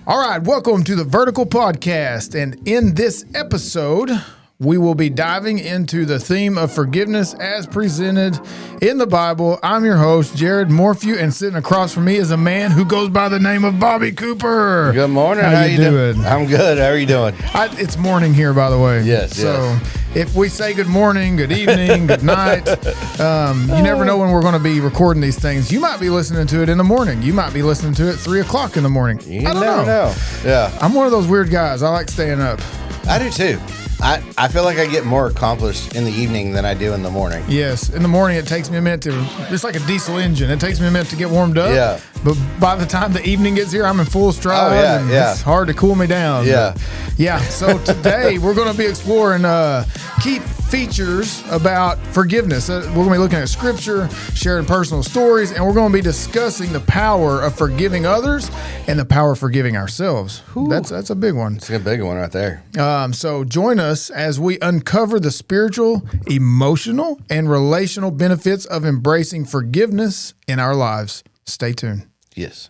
All right, welcome to the Vertical Podcast. And in this episode, we will be diving into the theme of forgiveness as presented in the Bible. I'm your host, Jared Morphew, and sitting across from me is a man who goes by the name of Bobby Cooper. Good morning. How you doing? I'm good. How are you doing? It's morning here, by the way. Yes. So if we say good morning, good evening, good night, you never know when we're going to be recording these things. You might be listening to it in the morning. You might be listening to it 3 o'clock in the morning. I don't know. Yeah. I'm one of those weird guys. I like staying up. I do too. I feel like I get more accomplished in the evening than I do in the morning. Yes. In the morning, it takes me a minute it's like a diesel engine. It takes me a minute to get warmed up. Yeah. But by the time the evening gets here, I'm in full stride. Oh, yeah, and yeah. It's hard to cool me down. Yeah. But yeah. So today, we're going to be exploring key features about forgiveness. We're going to be looking at scripture, sharing personal stories, and we're going to be discussing the power of forgiving others and the power of forgiving ourselves. That's a big one. It's a big one right there. So join us as we uncover the spiritual, emotional, and relational benefits of embracing forgiveness in our lives. Stay tuned. Yes.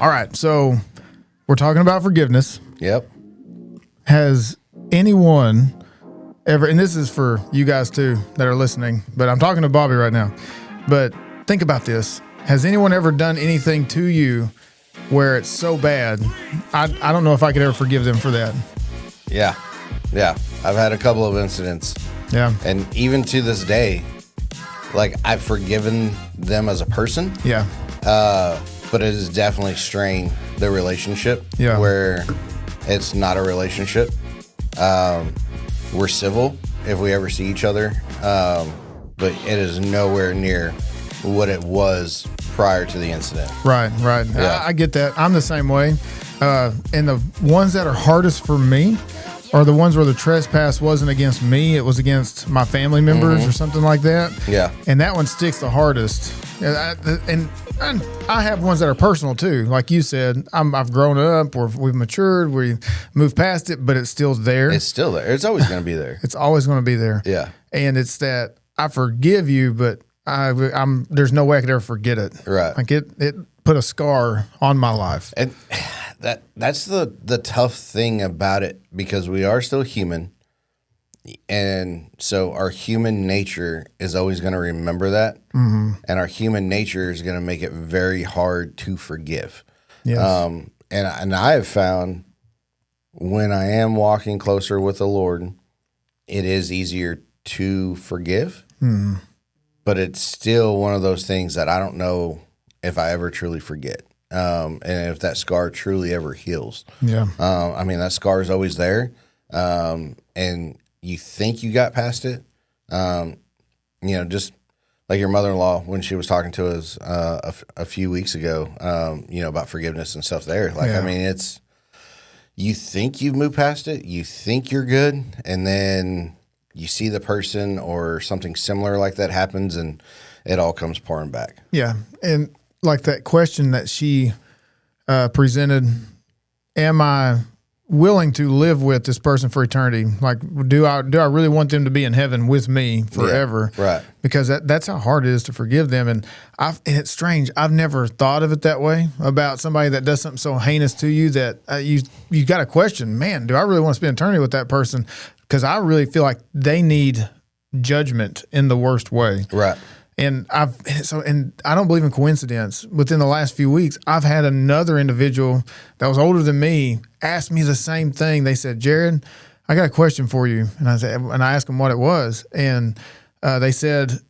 All right, so we're talking about forgiveness. Yep. Has anyone ever, and this is for you guys too that are listening, but I'm talking to Bobby right now, but think about this. Has anyone ever done anything to you where it's so bad, I don't know if I could ever forgive them for that? Yeah. Yeah. I've had a couple of incidents. Yeah. And even to this day, like I've forgiven them as a person. Yeah. But it has definitely strained the relationship. Yeah. Where it's not a relationship. We're civil if we ever see each other, but it is nowhere near what it was prior to the incident. Right. Yeah. I get that. I'm the same way. And the ones that are hardest for me are the ones where the trespass wasn't against me, it was against my family members or something like that. Yeah. And that one sticks the hardest. And I have ones that are personal too. Like you said, I've grown up, or we've matured, we moved past it, but it's still there. It's still there. It's always going to be there. It's always going to be there. Yeah. And it's that I forgive you, but there's no way I could ever forget it. Right. Like it put a scar on my life. And that's the tough thing about it, because we are still human. And so our human nature is always going to remember that. Mm-hmm. And our human nature is going to make it very hard to forgive. Yes. And I have found when I am walking closer with the Lord, it is easier to forgive. Mm. But it's still one of those things that I don't know if I ever truly forget. And if that scar truly ever heals. Yeah. I mean, that scar is always there. And you think you got past it. Just like your mother-in-law, when she was talking to us a few weeks ago, about forgiveness and stuff there. Like, yeah. I mean, you think you've moved past it, you think you're good, and then you see the person or something similar like that happens, and it all comes pouring back. Yeah. And like that question that she presented, am I willing to live with this person for eternity? Like, do I really want them to be in heaven with me forever? Yeah, right. Because that's how hard it is to forgive them. And it's strange. I've never thought of it that way about somebody that does something so heinous to you that you got to question, man, do I really want to spend eternity with that person? Because I really feel like they need judgment in the worst way. Right. And I don't believe in coincidence. Within the last few weeks, I've had another individual that was older than me ask me the same thing. They said, "Jared, I got a question for you." And I asked them what it was, and they said,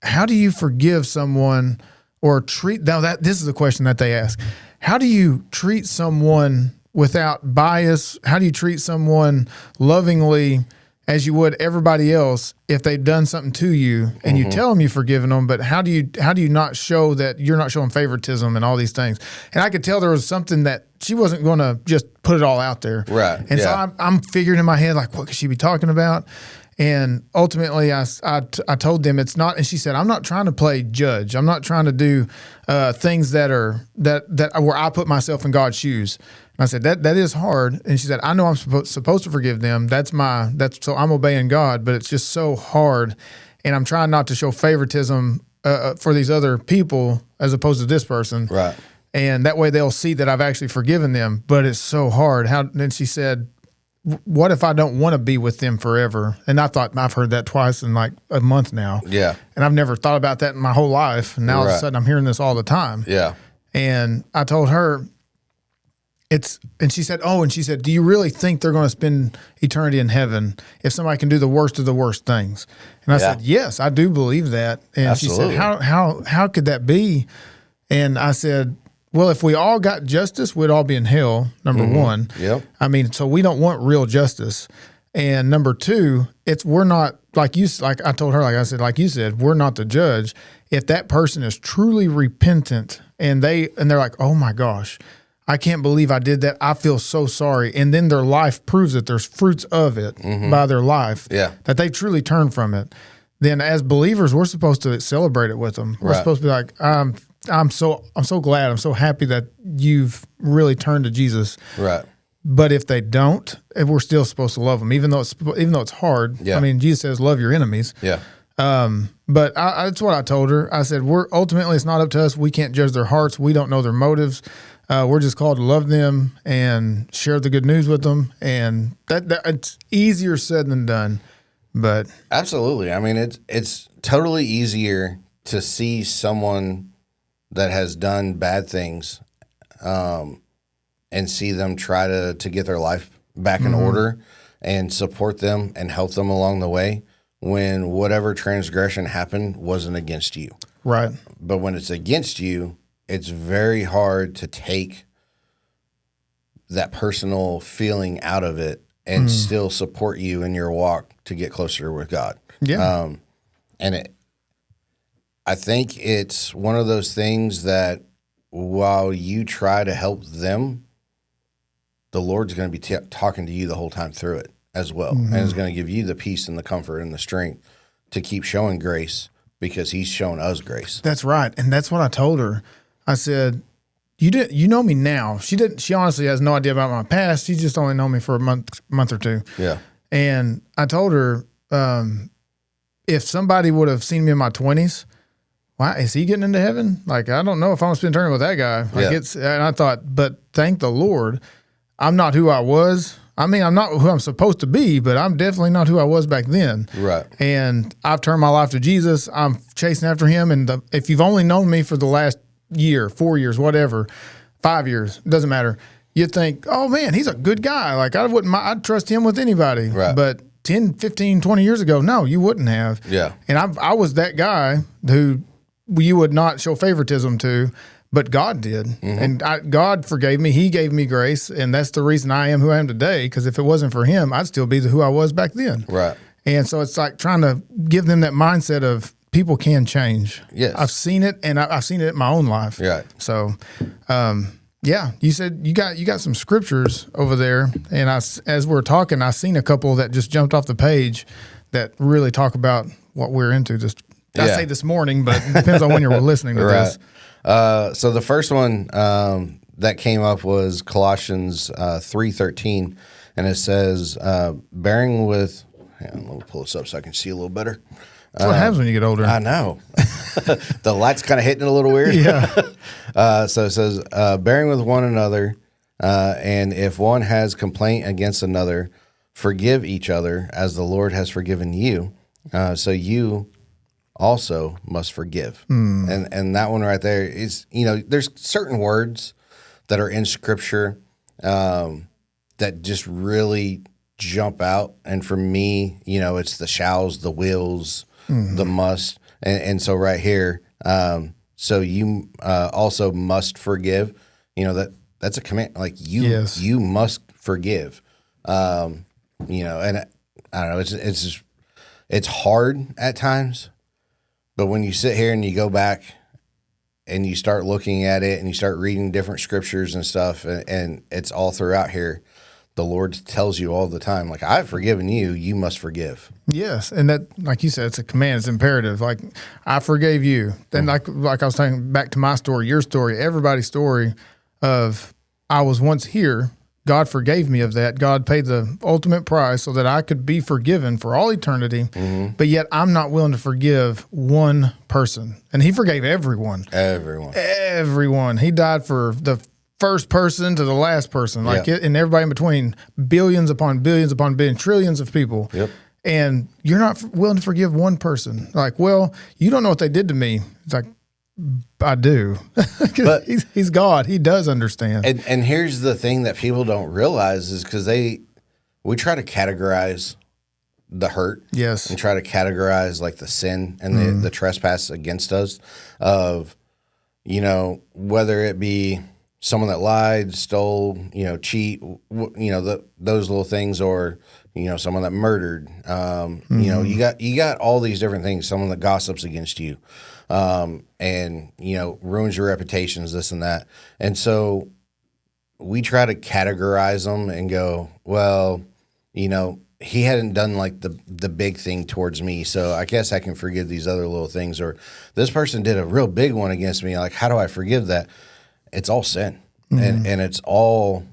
"How do you forgive someone or treat?" Now this is the question that they ask: how do you treat someone without bias? How do you treat someone lovingly, as you would everybody else, if they've done something to you and you tell them you've forgiven them, but how do you not show that you're not showing favoritism and all these things? And I could tell there was something that she wasn't going to just put it all out there. Right. And so I'm figuring in my head, like, what could she be talking about? And ultimately, I told them it's not. And she said, I'm not trying to play judge. I'm not trying to do things that where I put myself in God's shoes. And I said, that is hard. And she said, I know I'm supposed to forgive them. So I'm obeying God, but it's just so hard. And I'm trying not to show favoritism for these other people as opposed to this person. Right. And that way they'll see that I've actually forgiven them, but it's so hard. Then she said, what if I don't want to be with them forever? And I thought, I've heard that twice in like a month now. Yeah. And I've never thought about that in my whole life. And now all of a sudden I'm hearing this all the time. Yeah. And I told her, and she said, do you really think they're going to spend eternity in heaven if somebody can do the worst of the worst things? And I said, yes, I do believe that. And Absolutely. She said, how could that be? And I said, well, if we all got justice, we'd all be in hell, number one. Yep. I mean, so we don't want real justice. And number two, we're not, like I told her, like I said, like you said, we're not the judge. If that person is truly repentant and they're like, oh my gosh, I can't believe I did that. I feel so sorry. And then their life proves that there's fruits of it by their life, that they truly turn from it. Then as believers, we're supposed to celebrate it with them. We're supposed to be like, I'm so glad. I'm so happy that you've really turned to Jesus. Right. But if they don't, we're still supposed to love them, even though it's hard. Yeah. I mean, Jesus says, love your enemies. Yeah. But that's what I told her. I said, ultimately, it's not up to us. We can't judge their hearts. We don't know their motives. We're just called to love them and share the good news with them. And that it's easier said than done. But absolutely. I mean, it's totally easier to see someone that has done bad things, and see them try to get their life back in order and support them and help them along the way when whatever transgression happened wasn't against you. Right. But when it's against you, it's very hard to take that personal feeling out of it and still support you in your walk to get closer with God. Yeah. I think it's one of those things that while you try to help them, the Lord's going to be talking to you the whole time through it as well. And is going to give you the peace and the comfort and the strength to keep showing grace because he's shown us grace. That's right. And that's what I told her. I said, you know me now. She honestly has no idea about my past. She just only known me for a month or two. Yeah. And I told her, if somebody would have seen me in my 20s, why is he getting into heaven? Like, I don't know if I'm going to spend eternity with that guy. Like and I thought, but thank the Lord, I'm not who I was. I mean, I'm not who I'm supposed to be, but I'm definitely not who I was back then. Right. And I've turned my life to Jesus. I'm chasing after him. And if you've only known me for the last year, 4 years, whatever, 5 years, doesn't matter. You'd think, oh man, he's a good guy. Like I'd trust him with anybody. Right. But 10, 15, 20 years ago, no, you wouldn't have. Yeah. And I was that guy who you would not show favoritism to, but God did. And God forgave me. He gave me grace. And that's the reason I am who I am today. Because if it wasn't for him, I'd still be who I was back then. Right. And so it's like trying to give them that mindset of people can change. Yes. I've seen it, and I've seen it in my own life. Right. So, yeah, you said you got some scriptures over there. And as we're talking, I seen a couple that just jumped off the page that really talk about what we're into. I say this morning, but it depends on when you're listening to this. So the first one that came up was Colossians 3:13, and it says, bearing with, let me pull this up so I can see a little better. That's what happens when you get older. I know. The light's kind of hitting a little weird. Yeah. So it says, bearing with one another, and if one has complaint against another, forgive each other as the Lord has forgiven you. So you also must forgive. And that one right there is, there's certain words that are in Scripture that just really jump out. And for me, it's the shalls, the wills, the must. And so right here, so you also must forgive. That's a command. Like you must forgive. And I don't know. It's hard at times. But when you sit here and you go back and you start looking at it and you start reading different scriptures and stuff, and it's all throughout here, the Lord tells you all the time, like, I've forgiven you, you must forgive. Yes, and that, like you said, it's a command. It's imperative. Like, I forgave you. Then, like I was saying, back to my story, your story, everybody's story of I was once here. God forgave me of that. God paid the ultimate price so that I could be forgiven for all eternity. But yet, I'm not willing to forgive one person, and He forgave everyone. Everyone. He died for the first person to the last person, like and everybody in between, billions upon billions upon billions, trillions of people. Yep. And you're not willing to forgive one person. Like, well, you don't know what they did to me. It's like, I do. But he's God. He does understand. And here's the thing that people don't realize is because we try to categorize the hurt. Yes. And try to categorize like the sin and the trespass against us of, whether it be someone that lied, stole, cheat, those little things, or, someone that murdered, you got all these different things, someone that gossips against you, and, ruins your reputations, this and that. And so we try to categorize them and go, well, he hadn't done like the big thing towards me, so I guess I can forgive these other little things. Or this person did a real big one against me. Like, how do I forgive that? It's all sin. And it's all,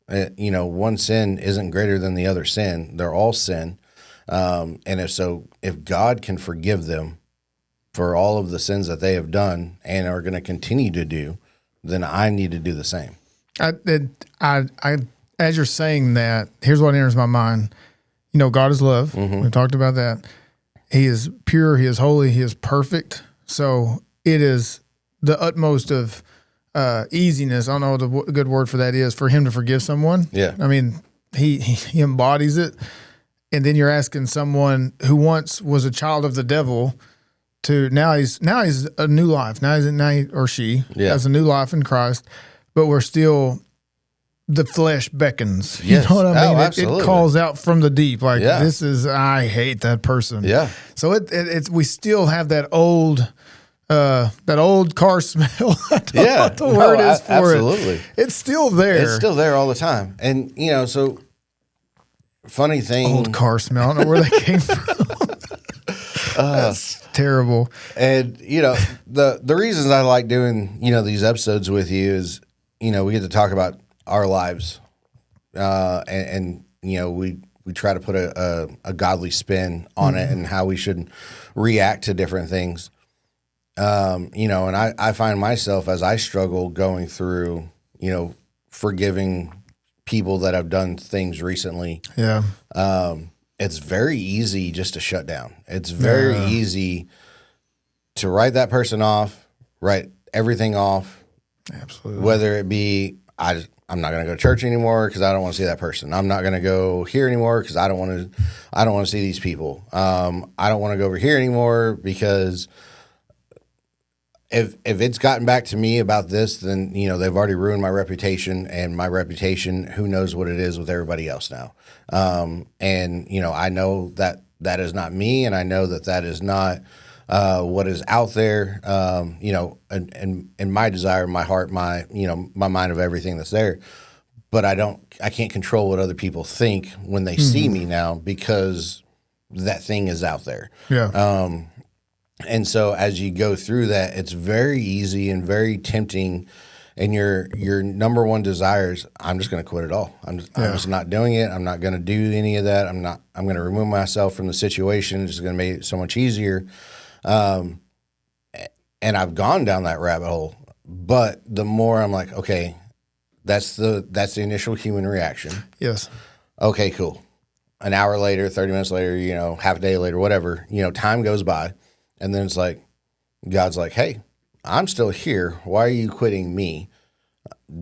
one sin isn't greater than the other sin. They're all sin. And if God can forgive them for all of the sins that they have done and are going to continue to do, then I need to do the same. As you're saying that, here's what enters my mind. God is love. We talked about that. He is pure. He is holy. He is perfect. So it is the utmost of easiness. I don't know what the good word for that is, for Him to forgive someone. Yeah. I mean, he embodies it. And then you're asking someone who once was a child of the devil to now he's a new life. Now he or she has a new life in Christ, but we're still, the flesh beckons. Yes. You know what I mean? Absolutely. It calls out from the deep. Like, I hate that person. Yeah. So it's we still have that old car smell. I don't know what the word is for absolutely. It's still there. It's still there all the time. And, so funny thing. Old car smell. I don't know where that came from. That's terrible. And, the reasons I like doing, these episodes with you is, we get to talk about our lives. And we try to put a godly spin on it and how we should react to different things. And I find myself as I struggle going through, forgiving people that have done things recently. Yeah. It's very easy just to shut down. It's very easy to write that person off, write everything off. Absolutely. Whether it be, I'm not going to go to church anymore because I don't want to see that person. I'm not going to go here anymore because I don't want to see these people. I don't want to go over here anymore because if it's gotten back to me about this, then, they've already ruined my reputation, and my reputation, who knows what it is with everybody else now. And, I know that is not me, and I know that is not what is out there, and my desire, my heart, my mind of everything that's there. But I can't control what other people think when they see me now, because that thing is out there. Yeah. And so as you go through that, it's very easy and very tempting. And your number one desire is, I'm just going to quit it all. I'm just not doing it. I'm not going to do any of that. I'm going to remove myself from the situation. It's going to make it so much easier. And I've gone down that rabbit hole, but the more I'm like, okay, that's the initial human reaction. Yes. Okay, cool. An hour later, 30 minutes later, half a day later, whatever, time goes by. And then it's like, God's like, hey, I'm still here. Why are you quitting me?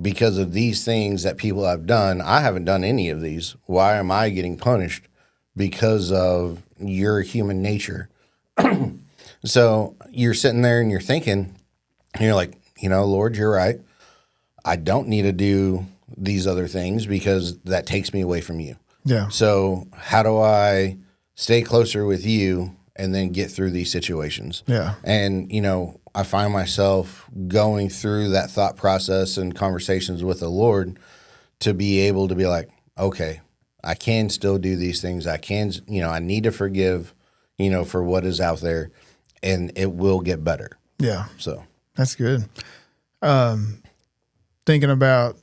Because of these things that people have done. I haven't done any of these. Why am I getting punished? Because of your human nature. So you're sitting there and you're thinking, and you're like, Lord, you're right. I don't need to do these other things because that takes me away from you. Yeah. So how do I stay closer with you and then get through these situations? Yeah. And, I find myself going through that thought process and conversations with the Lord to be able to be like, okay, I can still do these things. I can, I need to forgive, for what is out there, and it will get better. Yeah. So That's good. Thinking about,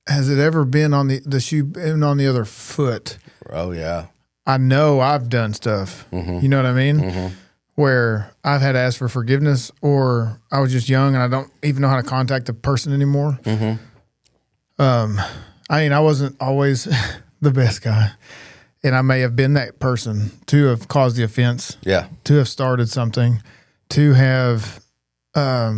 has it ever been on the shoe been on the other foot? oh yeah. I know I've done stuff. You know what I mean? Where I've had to ask for forgiveness, or I was just young and I don't even know how to contact the person anymore. I wasn't always the best guy, and I may have been that person to have caused the offense. Yeah. To have started something, to have, I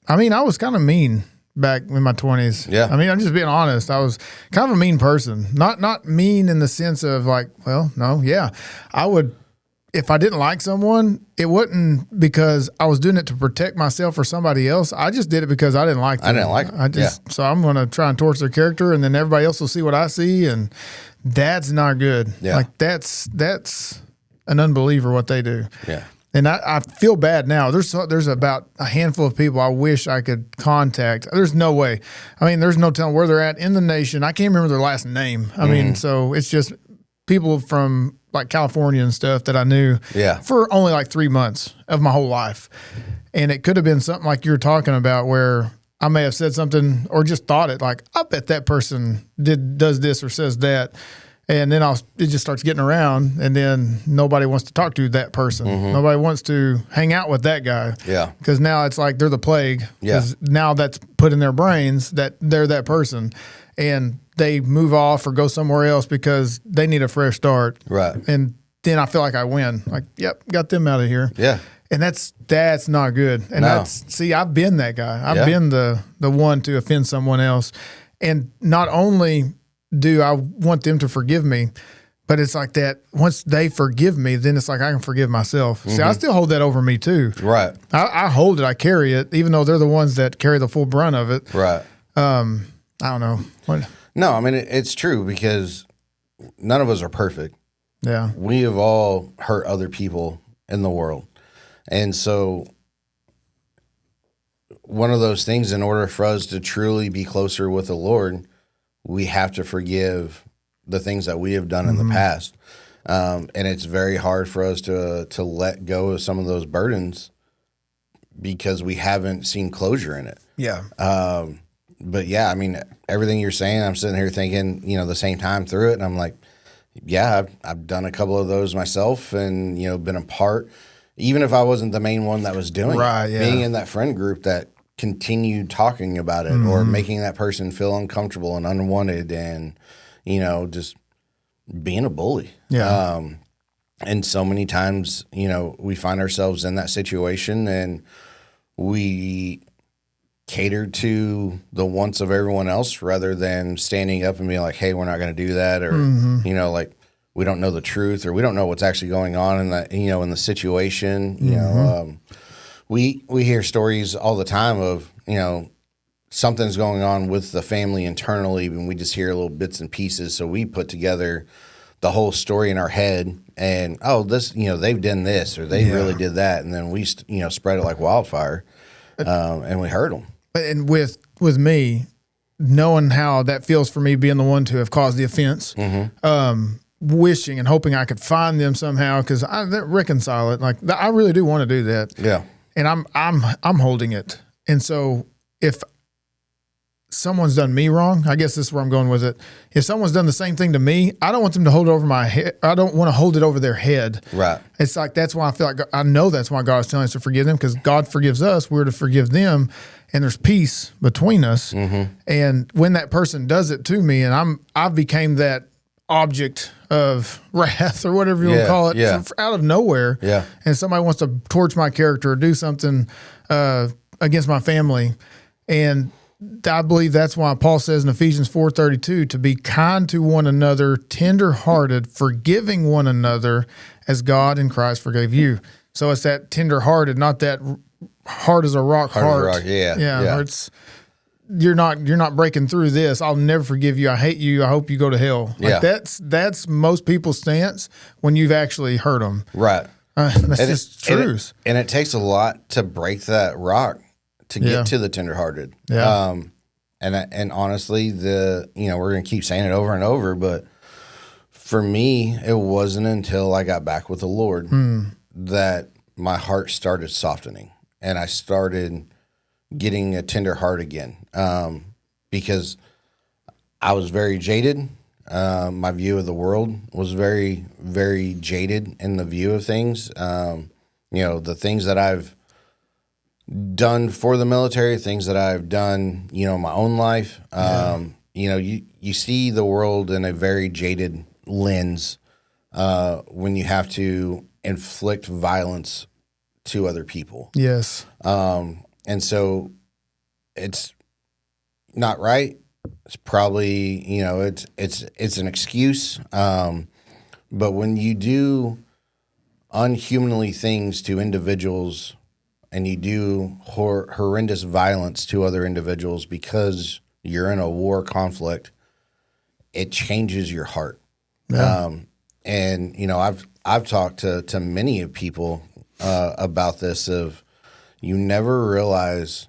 was kind of mean back in my 20s. Yeah. I'm just being honest. I was kind of a mean person. Not mean in the sense of like, well, no, yeah. I would, if I didn't like someone, it wasn't because I was doing it to protect myself or somebody else. I just did it because I didn't like them. I didn't like them. So I'm going to try and torch their character, and then everybody else will see what I see, and that's not good. Yeah. Like that's an unbeliever what they do. Yeah. And I feel bad now. There's about a handful of people I wish I could contact. There's no way. There's no telling where they're at in the nation. I can't remember their last name. So it's just people from like California and stuff that I knew for only like 3 months of my whole life. And it could have been something like you're talking about where I may have said something or just thought it like, I bet that person does this or says that. And then it just starts getting around, and then nobody wants to talk to that person. Nobody wants to hang out with that guy. Yeah. Because now it's like they're the plague. Because now that's put in their brains that they're that person. And they move off or go somewhere else because they need a fresh start. Right. And then I feel like I win. Like, yep, got them out of here. Yeah. And that's not good. And I've been that guy. I've been the one to offend someone else. And not only do I want them to forgive me, but it's like that once they forgive me, then it's like I can forgive myself. See, I still hold that over me too. Right. I hold it. I carry it, even though they're the ones that carry the full brunt of it. Right. I don't know. No, it's true because none of us are perfect. Yeah. We have all hurt other people in the world. And so one of those things, in order for us to truly be closer with the Lord, we have to forgive the things that we have done in the past. And it's very hard for us to let go of some of those burdens because we haven't seen closure in it. Yeah. But yeah, everything you're saying, I'm sitting here thinking, the same time through it. And I'm like, yeah, I've done a couple of those myself and, been a part, even if I wasn't the main one that was doing it, being in that friend group that continued talking about it or making that person feel uncomfortable and unwanted and, just being a bully. Yeah. And so many times, we find ourselves in that situation and we cater to the wants of everyone else rather than standing up and being like, hey, we're not going to do that. Or, like we don't know the truth or we don't know what's actually going on in that, in the situation, We hear stories all the time of, something's going on with the family internally, and we just hear little bits and pieces. So we put together the whole story in our head and, this, they've done this or they really did that. And then we, spread it like wildfire and we hurt them. And with me, knowing how that feels for me being the one to have caused the offense, wishing and hoping I could find them somehow because I reconcile it. Like I really do want to do that. Yeah. And I'm holding it. And so if someone's done me wrong, I guess this is where I'm going with it. If someone's done the same thing to me, I don't want them to hold it over my head. I don't want to hold it over their head. Right. It's like, that's why I feel like I know that's why God is telling us to forgive them, because God forgives us. We're to forgive them, and there's peace between us. And when that person does it to me, and I became that object of wrath or whatever you want to call it, out of nowhere. Yeah. And somebody wants to torch my character or do something against my family. And I believe that's why Paul says in Ephesians 4:32 to be kind to one another, tender-hearted, forgiving one another as God in Christ forgave you. So it's that tender-hearted, not that hard as a rock heart. Yeah. It's you're not breaking through this. I'll never forgive you. I hate you. I hope you go to hell. Like that's most people's stance when you've actually hurt them. Right. That's just truth. And it takes a lot to break that rock to get to the tenderhearted. Yeah. And honestly, we're going to keep saying it over and over, but for me, it wasn't until I got back with the Lord that my heart started softening and I started getting a tender heart again. Because I was very jaded. My view of the world was very, very jaded in the view of things. The things that I've done for the military, things that I've done, in my own life. You see the world in a very jaded lens when you have to inflict violence to other people. Yes. And so it's not right. It's probably, it's an excuse. But when you do unhumanly things to individuals and you do horrendous violence to other individuals because you're in a war conflict, it changes your heart. Yeah. I've talked to many of people about this of you never realize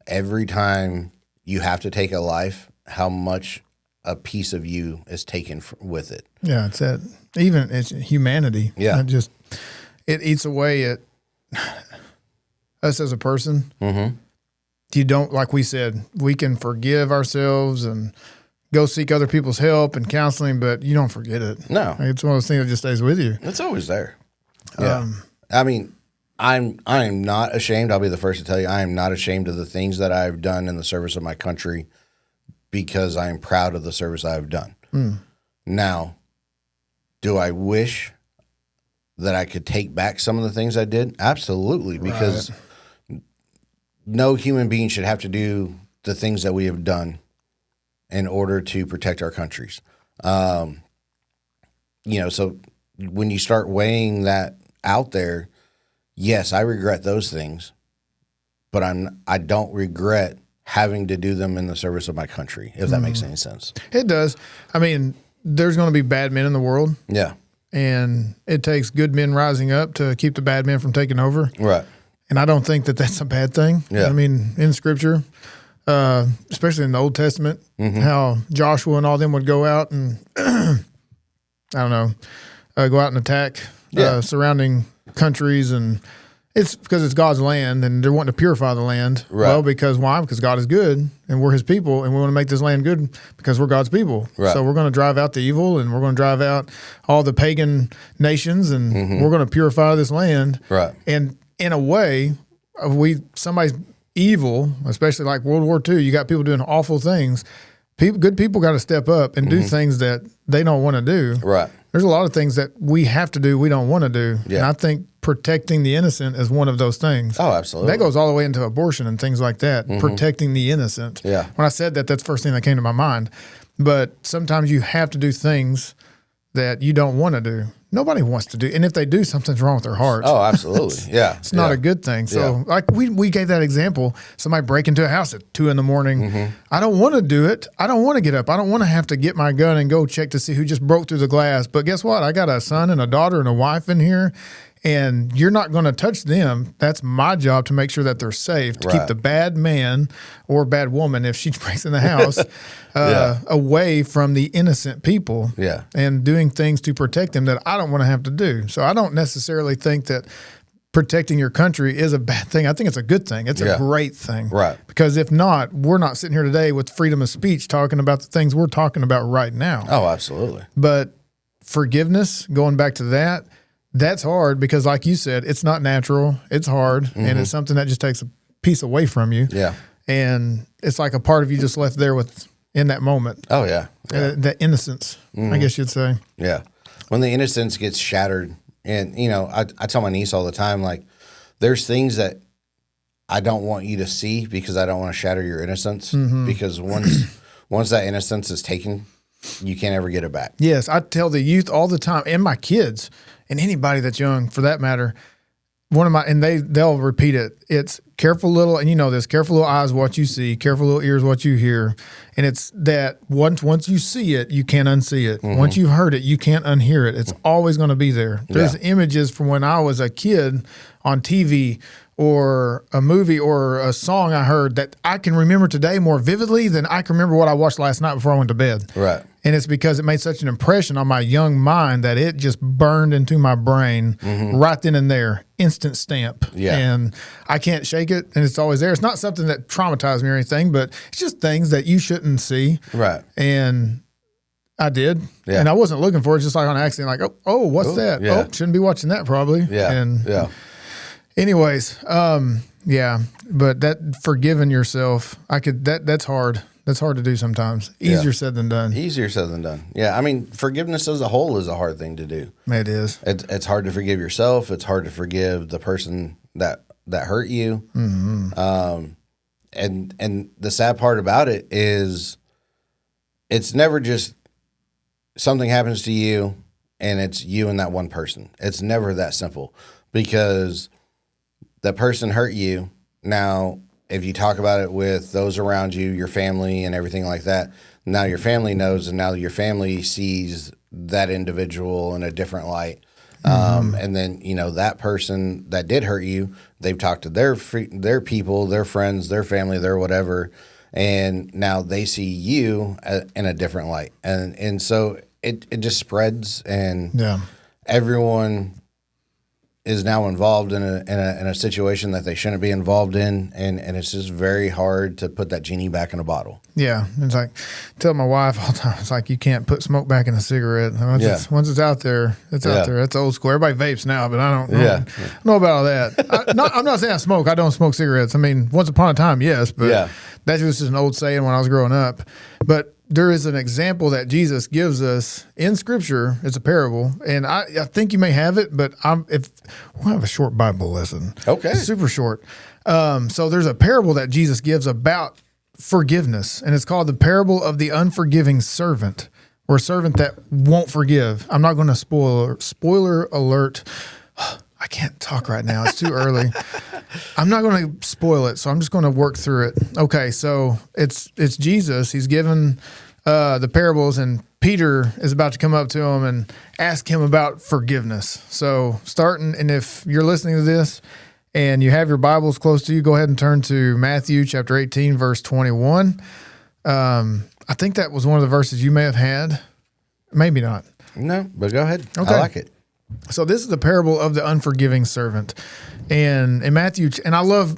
every time you have to take a life, how much a piece of you is taken with it. Yeah, it's that. Even it's humanity. Yeah. It eats away at us as a person. Mm-hmm. You don't, like we said, we can forgive ourselves and go seek other people's help and counseling, but you don't forget it. No. It's one of those things that just stays with you. It's always there. Yeah. I am not ashamed. I'll be the first to tell you, I am not ashamed of the things that I've done in the service of my country because I am proud of the service I've done. Now, do I wish that I could take back some of the things I did? Absolutely, because no human being should have to do the things that we have done in order to protect our countries. So when you start weighing that out there, yes, I regret those things, but I don't regret having to do them in the service of my country, if that makes any sense. It does. I mean, there's going to be bad men in the world. Yeah. And it takes good men rising up to keep the bad men from taking over. Right. And I don't think that that's a bad thing. Yeah. I mean, in Scripture, especially in the Old Testament, how Joshua and all them would go out and, go out and attack surrounding countries. And it's because it's God's land and they're wanting to purify the land. Right. Well, because why? Because God is good and we're his people and we want to make this land good because we're God's people. Right. So we're going to drive out the evil and we're going to drive out all the pagan nations and we're going to purify this land. Right. And in a way, somebody's evil, especially like World War II, you got people doing awful things. Good people got to step up and do things that they don't want to do. Right. There's a lot of things that we have to do, we don't want to do. Yeah. And I think protecting the innocent is one of those things. Oh, absolutely. That goes all the way into abortion and things like that, protecting the innocent. Yeah. When I said that, that's the first thing that came to my mind. But sometimes you have to do things that you don't want to do. Nobody wants to do. And if they do, something's wrong with their heart. Oh, absolutely. Yeah. It's not a good thing. So like we gave that example, somebody break into a house at 2 a.m. I don't want to do it. I don't want to get up. I don't want to have to get my gun and go check to see who just broke through the glass. But guess what? I got a son and a daughter and a wife in here. And you're not going to touch them. That's my job to make sure that they're safe, to keep the bad man or bad woman, if she breaks in the house, away from the innocent people and doing things to protect them that I don't want to have to do. So I don't necessarily think that protecting your country is a bad thing. I think it's a good thing. It's a great thing. Right. Because if not, we're not sitting here today with freedom of speech talking about the things we're talking about right now. Oh, absolutely. But forgiveness, going back to that, that's hard because, like you said, it's not natural. It's hard, and it's something that just takes a piece away from you. Yeah. And it's like a part of you just left there in that moment. Oh, yeah. That innocence, I guess you'd say. Yeah. When the innocence gets shattered, and, I tell my niece all the time, like, there's things that I don't want you to see because I don't want to shatter your innocence because once that innocence is taken, you can't ever get it back. Yes. I tell the youth all the time, and my kids, and anybody that's young for that matter, one of my, and they'll repeat it. It's careful little, and you know this, careful little eyes what you see, careful little ears what you hear. And it's that once you see it, you can't unsee it. Mm-hmm. Once you've heard it, you can't unhear it. It's always going to be there. There's images from when I was a kid on TV or a movie or a song I heard that I can remember today more vividly than I can remember what I watched last night before I went to bed. Right. And it's because it made such an impression on my young mind that it just burned into my brain right then and there, instant stamp. Yeah. And I can't shake it, and it's always there. It's not something that traumatized me or anything, but it's just things that you shouldn't see. Right. And I did. Yeah. And I wasn't looking for it, just like on accident, like, oh, what's that? yeah. Oh, shouldn't be watching that probably. Yeah. And anyways, yeah, but that forgiving yourself, that's hard. That's hard to do sometimes. Easier said than done. Easier said than done. Yeah, I mean, forgiveness as a whole is a hard thing to do. It is. It's hard to forgive yourself. It's hard to forgive the person that hurt you. Mm-hmm. And the sad part about it is, it's never just something happens to you and it's you and that one person. It's never that simple, because the person hurt you. Now, if you talk about it with those around you, your family and everything like that, now your family knows, and now your family sees that individual in a different light. And then, you know, that person that did hurt you, they've talked to their people, their friends, their family, their whatever, and now they see you in a different light. And so it just spreads, and everyone is now involved in a situation that they shouldn't be involved in, and it's just very hard to put that genie back in a bottle. Yeah, it's like, I tell my wife all the time, it's like you can't put smoke back in a cigarette. Once it's out there, it's out there. That's old school. Everybody vapes now, but I don't know about all that. I'm not saying I smoke. I don't smoke cigarettes. I mean, once upon a time, yes, but that was just an old saying when I was growing up. But there is an example that Jesus gives us in Scripture. It's a parable, and I think you may have it, but we'll have a short Bible lesson. Okay, super short. So there's a parable that Jesus gives about forgiveness, and it's called the parable of the unforgiving servant, or a servant that won't forgive. I'm not going to spoiler alert. I can't talk right now. It's too early. I'm not going to spoil it, so I'm just going to work through it. Okay, so it's Jesus. He's given the parables, and Peter is about to come up to him and ask him about forgiveness. So starting, and if you're listening to this and you have your Bibles close to you, go ahead and turn to Matthew chapter 18, verse 21. I think that was one of the verses you may have had. Maybe not. No, but go ahead. Okay. I like it. So this is the parable of the unforgiving servant. And in Matthew, and I love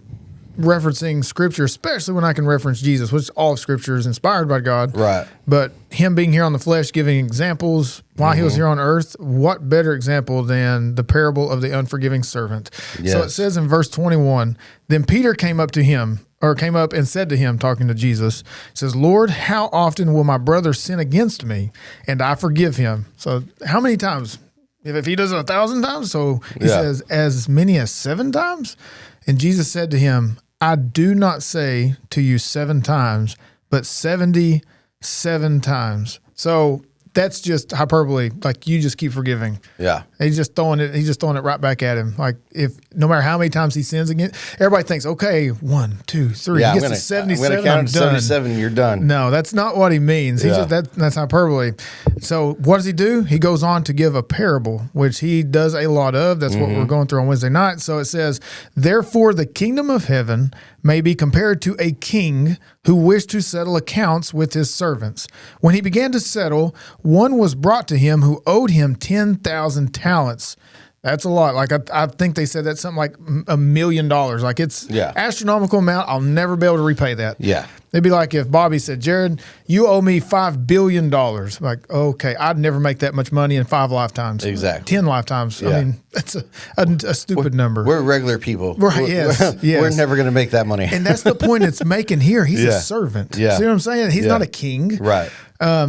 referencing Scripture, especially when I can reference Jesus, which all of Scripture is inspired by God. Right. But him being here on the flesh, giving examples while he was here on earth, what better example than the parable of the unforgiving servant? Yes. So it says in verse 21, then Peter came up and said to him, talking to Jesus, says, Lord, how often will my brother sin against me and I forgive him? So how many times? If he does it 1,000 times, so he says, as many as 7 times? And Jesus said to him, I do not say to you 7 times, but 77 times. So that's just hyperbole. Like, you just keep forgiving. Yeah. He's just throwing it right back at him. Like, if no matter how many times he sins again, everybody thinks, okay, 1, 2, 3. Yeah, he gets to 77. I'm going to count to 77. You're done. No, that's not what he means. That's hyperbole. So what does he do? He goes on to give a parable, which he does a lot of. That's what we're going through on Wednesday night. So it says, therefore the kingdom of heaven may be compared to a king who wished to settle accounts with his servants. When he began to settle, one was brought to him who owed him 10,000 talents. That's a lot. Like, I think they said that's something like $1 million. Like, it's astronomical amount. I'll never be able to repay that. Yeah. It'd be like if Bobby said, Jared, you owe me $5 billion. Like, okay, I'd never make that much money in 5 lifetimes. Exactly. 10 lifetimes. Yeah. I mean, that's a stupid number. We're regular people. Right, yes. We're never going to make that money. And that's the point it's making here. He's a servant. Yeah. See what I'm saying? He's not a king. Right.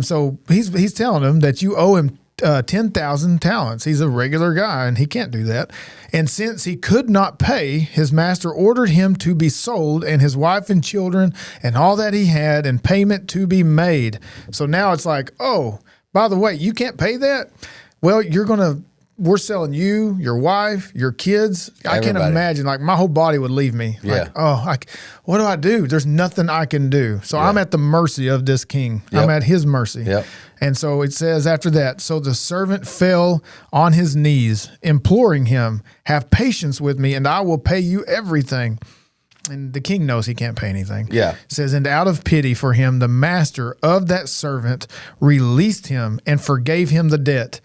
So he's telling him that you owe him 10,000 talents. He's a regular guy, and he can't do that. And since he could not pay, his master ordered him to be sold, and his wife and children and all that he had, and payment to be made. So now it's like, oh, by the way, you can't pay that? Well, you're going to we're selling you, your wife, your kids. I can't Everybody. imagine. Like my whole body would leave me. Yeah. Like, what do I do? There's nothing I can do. So I'm at the mercy of this king. Yep. I'm at his mercy. Yep. And so it says after that, so the servant fell on his knees, imploring him, have patience with me, and I will pay you everything. And the king knows he can't pay anything. Yeah. It says, and out of pity for him, the master of that servant released him and forgave him the debt.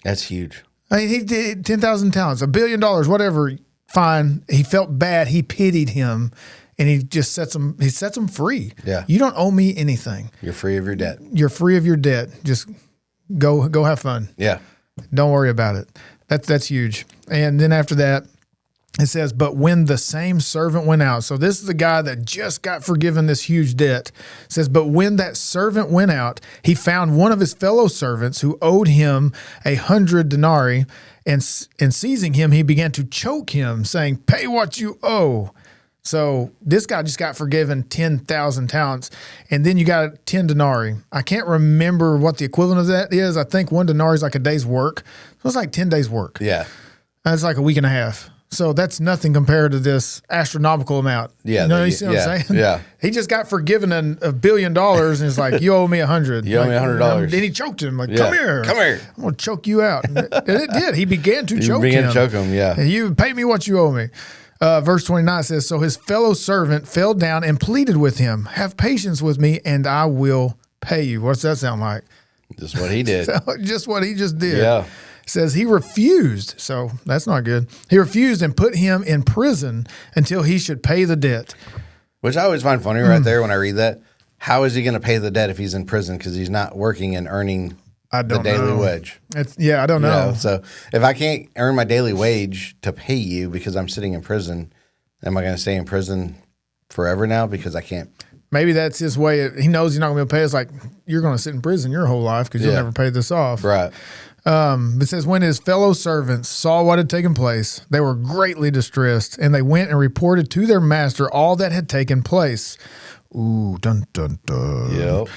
That's huge. I mean, he did 10,000 talents, $1 billion, whatever. Fine. He felt bad. He pitied him, and he just sets him free. Yeah. You don't owe me anything. You're free of your debt. You're free of your debt. Just go have fun. Yeah. Don't worry about it. That's huge. And then after that, it says, but when the same servant went out, so this is the guy that just got forgiven this huge debt. It says, but when that servant went out, he found one of his fellow servants who owed him 100 denarii, and seizing him, he began to choke him, saying, pay what you owe. So this guy just got forgiven 10,000 talents, and then you got 10 denarii. I can't remember what the equivalent of that is. I think one denarii is like a day's work. So it's like 10 days work. Yeah. That's like a week and a half. So that's nothing compared to this astronomical amount. Yeah. You see what I'm saying? Yeah. He just got forgiven $1 billion, and it's like, you owe me 100. You owe me $100. Then he choked him. Like, Yeah. come here. Come here. I'm going to choke you out. And it did. He began to choke him. to choke him, yeah. You pay me what you owe me. Verse 29 says, so his fellow servant fell down and pleaded with him, have patience with me, and I will pay you. What's that sound like? Just what he did. Just what he just did. Yeah. Says he refused, so that's not good. He refused and put him in prison until he should pay the debt. Which I always find funny right there when I read that. How is he going to pay the debt if he's in prison because he's not working and earning the daily wage? I don't know. So if I can't earn my daily wage to pay you because I'm sitting in prison, am I going to stay in prison forever now because I can't? Maybe that's his way. He knows he's not going to be able to pay. It's like, you're going to sit in prison your whole life because you'll never pay this off. Right. It says, when his fellow servants saw what had taken place, they were greatly distressed, and they went and reported to their master all that had taken place. Ooh, dun, dun, dun. Yep.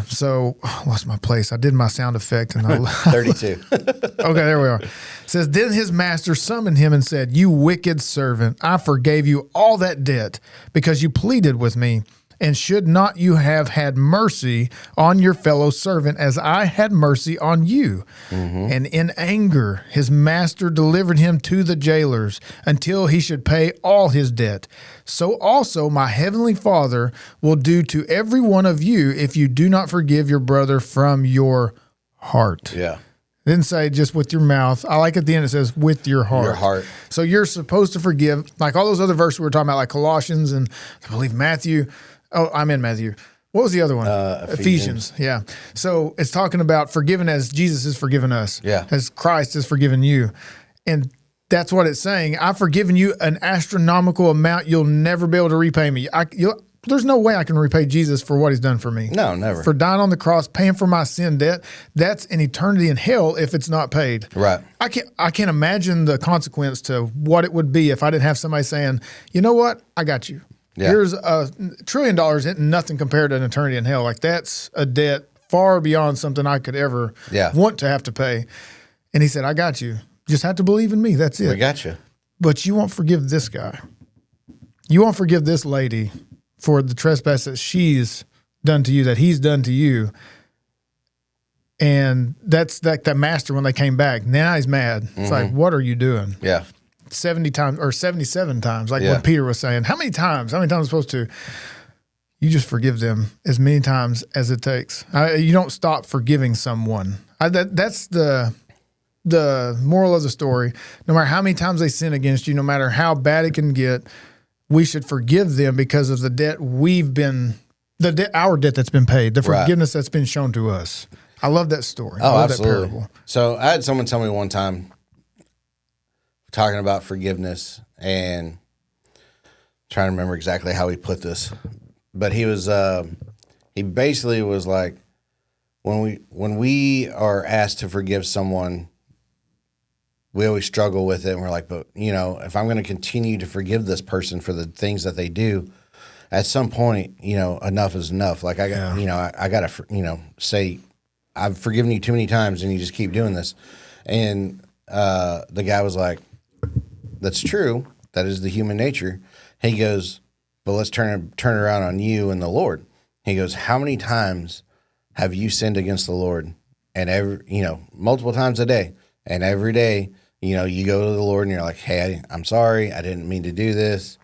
So I lost my place. I did my sound effect. And 32. Okay, there we are. It says, then his master summoned him and said, you wicked servant, I forgave you all that debt because you pleaded with me. And should not you have had mercy on your fellow servant as I had mercy on you? Mm-hmm. And in anger, his master delivered him to the jailers until he should pay all his debt. So also my heavenly Father will do to every one of you if you do not forgive your brother from your heart. Yeah. It didn't say just with your mouth. I like at the end it says with your heart. Your heart. So you're supposed to forgive, like all those other verses we were talking about, like Colossians and I believe Matthew. Oh, I'm in Matthew. What was the other one? Ephesians. Yeah. So it's talking about forgiven as Jesus has forgiven us. Yeah. As Christ has forgiven you. And that's what it's saying. I've forgiven you an astronomical amount. You'll never be able to repay me. There's no way I can repay Jesus for what he's done for me. No, never. For dying on the cross, paying for my sin debt. That's an eternity in hell if it's not paid. Right. I can't imagine the consequence to what it would be if I didn't have somebody saying, you know what? I got you. Yeah. Here's $1 trillion, isn't nothing compared to an eternity in hell. Like that's a debt far beyond something I could ever want to have to pay. And he said, I got you. Just have to believe in me. That's it. We got you. But you won't forgive this guy. You won't forgive this lady for the trespass that she's done to you, that he's done to you. And that's that master when they came back. Now he's mad. It's like, what are you doing? Yeah. 70 times or 77 times, like what Peter was saying. How many times? How many times am I supposed to? You just forgive them as many times as it takes. You don't stop forgiving someone. That's the moral of the story. No matter how many times they sin against you, no matter how bad it can get, we should forgive them because of the debt our debt that's been paid, the forgiveness that's been shown to us. I love that story. I love absolutely. that parable. So I had someone tell me one time, talking about forgiveness, and trying to remember exactly how he put this, but he was he basically was like, when we are asked to forgive someone, we always struggle with it, and we're like, but if I'm going to continue to forgive this person for the things that they do, at some point, enough is enough. Like I got to say, I've forgiven you too many times, and you just keep doing this. And the guy was like, that's true. That is the human nature. He goes, but let's turn it around on you and the Lord. He goes, how many times have you sinned against the Lord? And multiple times a day. And every day, you go to the Lord and you're like, hey, I'm sorry. I didn't mean to do this,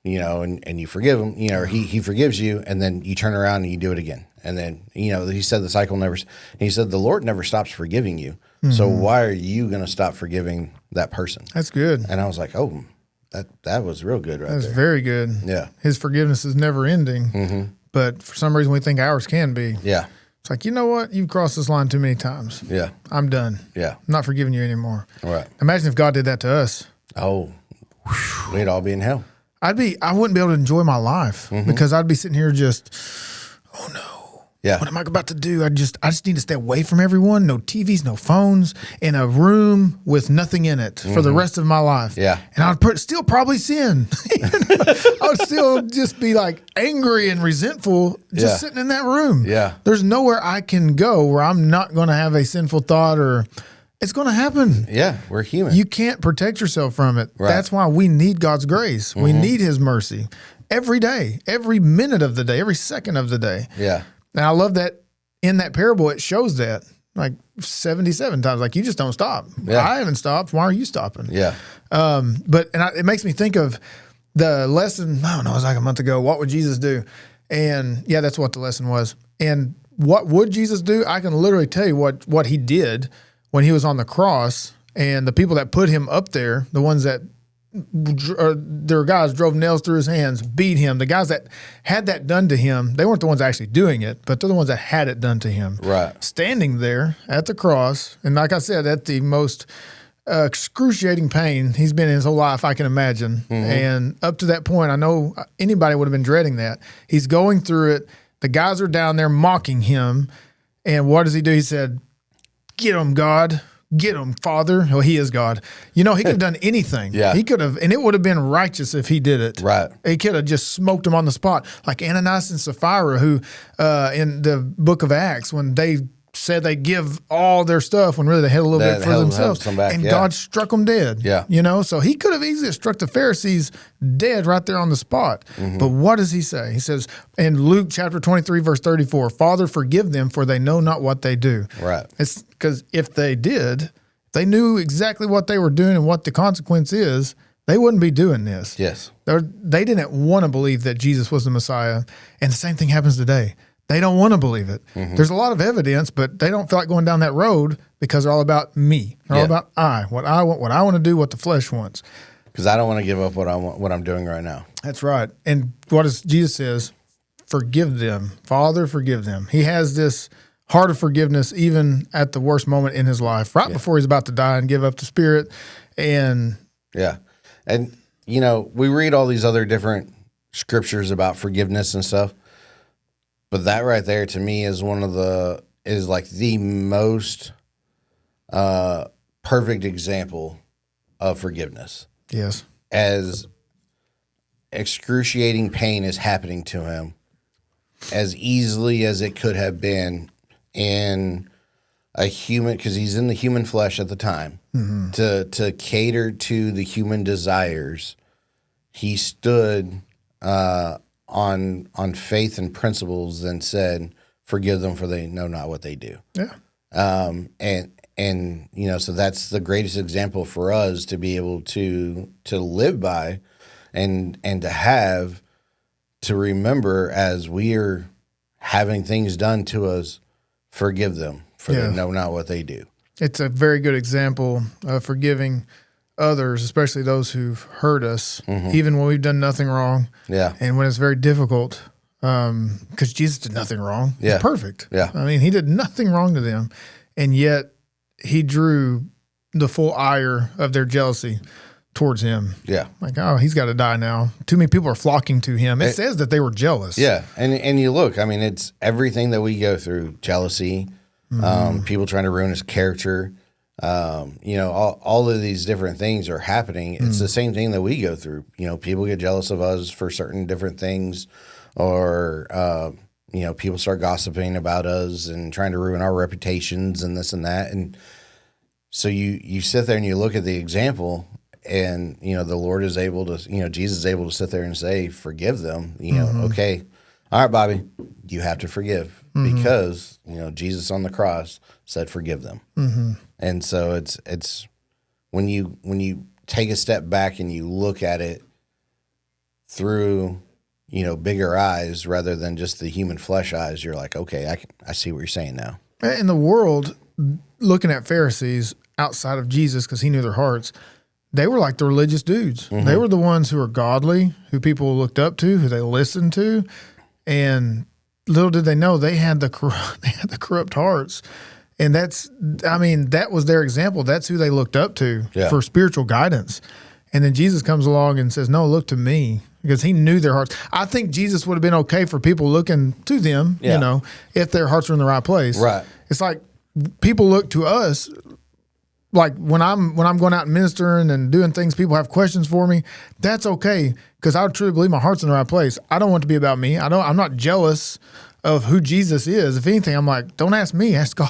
and you forgive him, or he forgives you. And then you turn around and you do it again. And then, he said the cycle he said the Lord never stops forgiving you. Mm-hmm. So why are you going to stop forgiving that person? That's good. And I was like, oh, that was real good right there. That's very good. Yeah. His forgiveness is never ending, but for some reason we think ours can be. Yeah. It's like, you know what? You've crossed this line too many times. Yeah. I'm done. Yeah. I'm not forgiving you anymore. Right. Imagine if God did that to us. Oh, we'd all be in hell. I wouldn't be able to enjoy my life because I'd be sitting here just, oh no. Yeah. What am I about to do? I just need to stay away from everyone. No TVs, no phones, in a room with nothing in it for the rest of my life. Yeah. And I'd still probably sin. I would still just be like angry and resentful just sitting in that room. Yeah. There's nowhere I can go where I'm not going to have a sinful thought or it's going to happen. Yeah. We're human. You can't protect yourself from it. Right. That's why we need God's grace. We need his mercy every day, every minute of the day, every second of the day. Yeah. And I love that in that parable, it shows that like 77 times, like you just don't stop. Yeah. I haven't stopped. Why are you stopping? Yeah. It makes me think of the lesson. I don't know. It was like a month ago. What would Jesus do? And yeah, that's what the lesson was. And what would Jesus do? I can literally tell you what he did when he was on the cross, and the people that put him up there, the ones that their guys drove nails through his hands, beat him. The guys that had that done to him, they weren't the ones actually doing it, but they're the ones that had it done to him. Right. Standing there at the cross, and like I said, at the most excruciating pain he's been in his whole life, I can imagine. And up to that point, I know anybody would have been dreading that. He's going through it. The guys are down there mocking him. And what does he do? He said, "Get him, God. Get him, Father." Well, he is God. He could have done anything. Yeah. He could have, and it would have been righteous if he did it. Right. He could have just smoked him on the spot, like Ananias and Sapphira, who in the book of Acts, when they said they give all their stuff when really they had a little bit for themselves, and God struck them dead. Yeah. So he could have easily struck the Pharisees dead right there on the spot. But what does he say? He says in Luke chapter 23, verse 34, "Father, forgive them, for they know not what they do." Right. It's because if they did, they knew exactly what they were doing and what the consequence is, they wouldn't be doing this. Yes. They didn't want to believe that Jesus was the Messiah. And the same thing happens today. They don't want to believe it. There's a lot of evidence, but they don't feel like going down that road because they're all about me. They're all about what I want to do, what the flesh wants. Because I don't want to give up what I'm doing right now. That's right. And what does Jesus says? Forgive them. Father, forgive them. He has this heart of forgiveness even at the worst moment in his life, right before he's about to die and give up the spirit. And yeah. And, we read all these other different scriptures about forgiveness and stuff. But that right there to me is like the most perfect example of forgiveness. yes, As excruciating pain is happening to him, as easily as it could have been in a human, because he's in the human flesh at the time, to cater to the human desires, he stood on faith and principles and said, "Forgive them, for they know not what they do." yeah, And so that's the greatest example for us to be able to live by, and to remember as we are having things done to us, forgive them, for they know not what they do. It's a very good example of forgiving others, especially those who've hurt us, even when we've done nothing wrong. Yeah. And when it's very difficult, because Jesus did nothing wrong. Yeah. He's perfect. Yeah. I mean, he did nothing wrong to them. And yet he drew the full ire of their jealousy towards him. Yeah. Like, oh, he's got to die now. Too many people are flocking to him. It says that they were jealous. Yeah. And you look, I mean, it's everything that we go through, jealousy, people trying to ruin his character, all of these different things are happening. It's the same thing that we go through. People get jealous of us for certain different things, or, people start gossiping about us and trying to ruin our reputations and this and that. And So you sit there and you look at the example, and the Lord is able to, Jesus is able to sit there and say, forgive them. Okay, all right, Bobby, you have to forgive because Jesus on the cross said, forgive them. And so it's when you take a step back and you look at it through bigger eyes rather than just the human flesh eyes, you're like, okay, I see what you're saying now. In the world, looking at Pharisees outside of Jesus, because he knew their hearts, they were like the religious dudes. They were the ones who were godly, who people looked up to, who they listened to, and little did they know they had the corrupt hearts. And that was their example. That's who they looked up to for spiritual guidance. And then Jesus comes along and says, no, look to me, because he knew their hearts. I think Jesus would have been okay for people looking to them, if their hearts were in the right place. Right. It's like people look to us. Like when I'm going out and ministering and doing things, people have questions for me. That's okay, because I truly believe my heart's in the right place. I don't want it to be about me. I'm not jealous of who Jesus is. If anything, I'm like, don't ask me, ask God.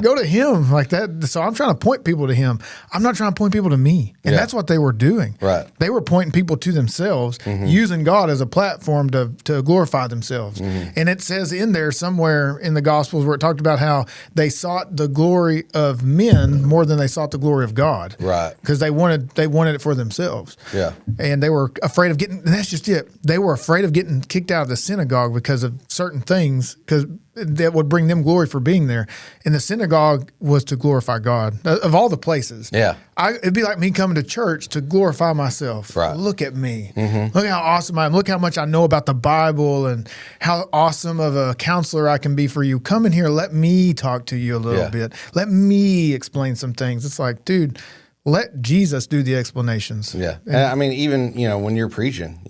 Go to him like that. So I'm trying to point people to him. I'm not trying to point people to me. And that's what they were doing. Right. They were pointing people to themselves, using God as a platform to glorify themselves. And it says in there somewhere in the Gospels where it talked about how they sought the glory of men more than they sought the glory of God. Right. Because they wanted it for themselves. Yeah. And they were afraid of getting, and that's just it. They were afraid of getting kicked out of the synagogue because of certain things, because that would bring them glory for being there. And the synagogue was to glorify God of all the places. Yeah. It'd be like me coming to church to glorify myself. Right. Look at me. Look how awesome I am. Look how much I know about the Bible and how awesome of a counselor I can be for you. Come in here. Let me talk to you a little bit. Let me explain some things. It's like, dude, let Jesus do the explanations. Yeah. And I mean, even, when you're preaching,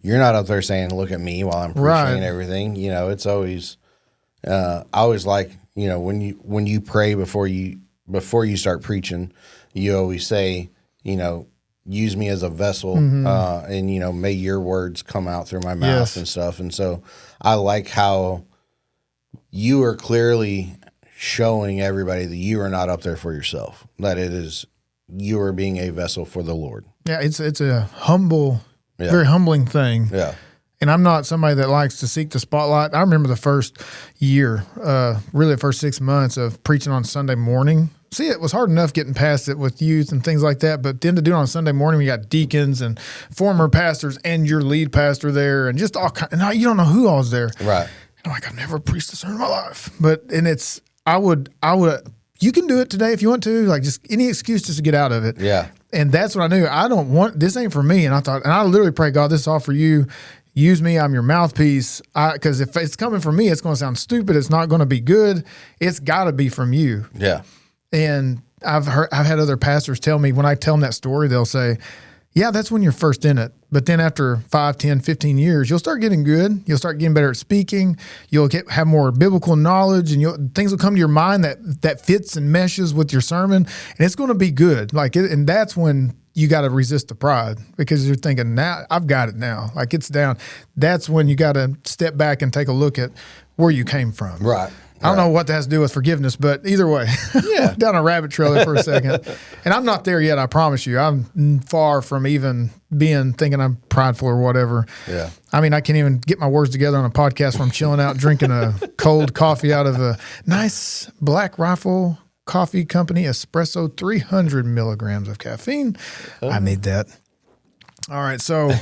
you're not up there saying, look at me while I'm preaching and everything. It's always, I always like, when you pray before you start preaching, you always say, use me as a vessel, and, may your words come out through my mouth and stuff. And so I like how you are clearly showing everybody that you are not up there for yourself, that it is, you are being a vessel for the Lord. Yeah. It's a humble, very humbling thing. Yeah. And I'm not somebody that likes to seek the spotlight. I remember the first year, really the first 6 months of preaching on Sunday morning. See, it was hard enough getting past it with youth and things like that. But then to do it on Sunday morning, we got deacons and former pastors and your lead pastor there, and just all kind. And you don't know who all was there. Right. I'm like, I've never preached a sermon in my life. I would. You can do it today if you want to. Like, just any excuse just to get out of it. Yeah. And that's what I knew. I don't want, this ain't for me. And I literally pray, God, this is all for you. Use me. I'm your mouthpiece. Because if it's coming from me, it's going to sound stupid. It's not going to be good. It's got to be from you. Yeah. And I've had other pastors tell me, when I tell them that story, they'll say, yeah, that's when you're first in it. But then after 5, 10, 15 years, you'll start getting good. You'll start getting better at speaking. You'll have more biblical knowledge, and things will come to your mind that fits and meshes with your sermon, and it's going to be good. And that's when you got to resist the pride, because you're thinking, now I've got it now. Like, it's down. That's when you got to step back and take a look at where you came from. Right. I don't know what that has to do with forgiveness, but either way, down a rabbit trail there for a second. And I'm not there yet, I promise you. I'm far from even thinking I'm prideful or whatever. Yeah. I mean, I can't even get my words together on a podcast where I'm chilling out, drinking a cold coffee out of a nice Black Rifle Coffee Company espresso, 300 milligrams of caffeine. I need that. All right. So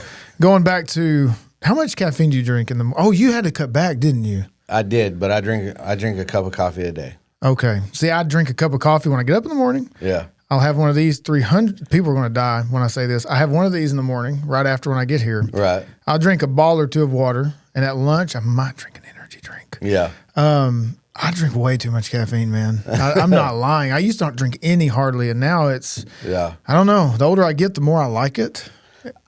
going back to, how much caffeine do you drink in the morning? Oh, you had to cut back, didn't you? I did, but I drink a cup of coffee a day. Okay. See, I drink a cup of coffee when I get up in the morning. Yeah. I'll have one of these. 300 people are going to die when I say this. I have one of these in the morning, right after when I get here. Right. I'll drink a bottle or two of water, and at lunch I might drink an energy drink. Yeah. I drink way too much caffeine, man. I'm not lying. I used to not drink any hardly, and now it's. Yeah. I don't know. The older I get, the more I like it.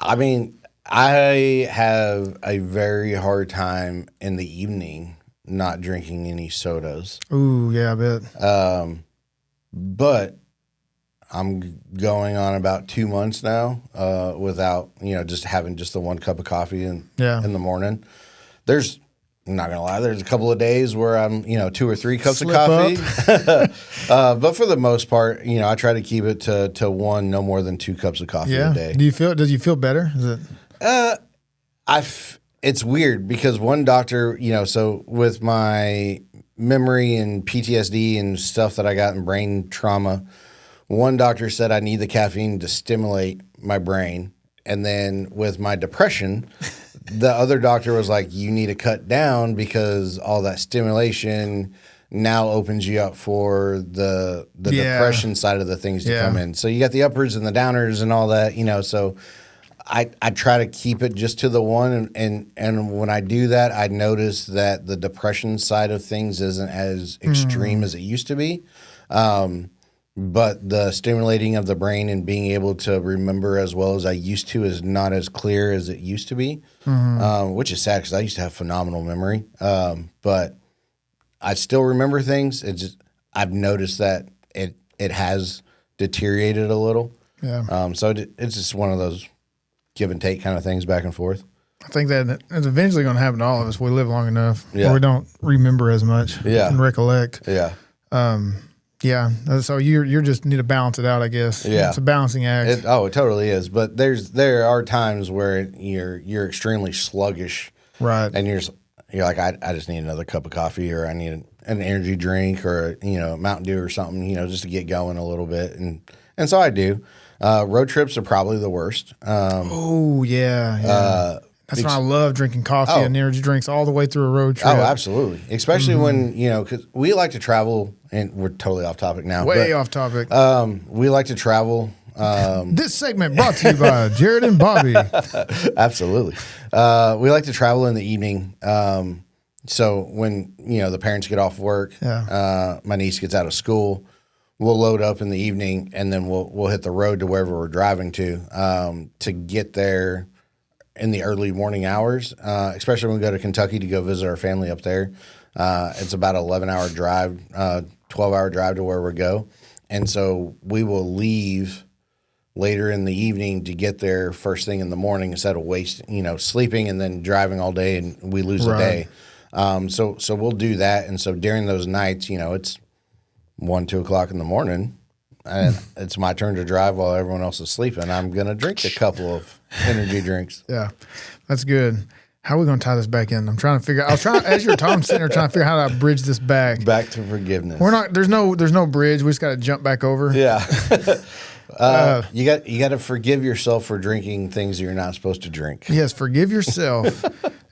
I mean, I have a very hard time in the evening not drinking any sodas. Ooh, yeah, I bet. But I'm going on about 2 months now without, just having just the one cup of coffee in the morning. There's not gonna lie, there's a couple of days where I'm, 2 or 3 cups Slip of coffee. But for the most part, I try to keep it to one, no more than 2 cups of coffee a day. Does you feel better? Is it? It's weird because one doctor, so with my memory and PTSD and stuff that I got in brain trauma, one doctor said I need the caffeine to stimulate my brain. And then with my depression, the other doctor was like, you need to cut down because all that stimulation now opens you up for the depression side of the things to come in. So you got the uppers and the downers and all that, so I try to keep it just to the one. And when I do that, I notice that the depression side of things isn't as extreme as it used to be. But the stimulating of the brain and being able to remember as well as I used to is not as clear as it used to be, which is sad because I used to have phenomenal memory. But I still remember things. I've noticed that it has deteriorated a little. Yeah. So it's just one of those give and take kind of things back and forth. I think that it's eventually going to happen to all of us. We live long enough Yeah. where we don't remember as much and recollect. Yeah. Yeah. So you just need to balance it out, I guess. Yeah. It's a balancing act. It totally is. But there are times where you're extremely sluggish. Right. And you're like, I just need another cup of coffee, or I need an energy drink, or Mountain Dew or something, just to get going a little bit. And so I do. Road trips are probably the worst. Oh yeah. That's why I love drinking coffee and energy drinks all the way through a road trip. Oh, absolutely. Especially when, because we like to travel, and we're totally off topic now. Way off topic. We like to travel. This segment brought to you by Jared and Bobby. Absolutely. We like to travel in the evening. So when, the parents get off work, my niece gets out of school, we'll load up in the evening, and then we'll hit the road to wherever we're driving to get there in the early morning hours, especially when we go to Kentucky to go visit our family up there. It's about an 11-hour drive, 12-hour drive to where we go. And so we will leave later in the evening to get there first thing in the morning instead of sleeping and then driving all day, and we lose a day. So we'll do that. And so during those nights, it's 1, 2 o'clock in the morning, and it's my turn to drive while everyone else is sleeping. I'm going to drink a couple of energy drinks. Yeah, that's good. How are we going to tie this back in? I'm trying to figure out. As you're talking, sitting there trying to figure out how to bridge this back. Back to forgiveness. We're not. There's no bridge. We just got to jump back over. Yeah. You got to forgive yourself for drinking things you're not supposed to drink. Yes, forgive yourself,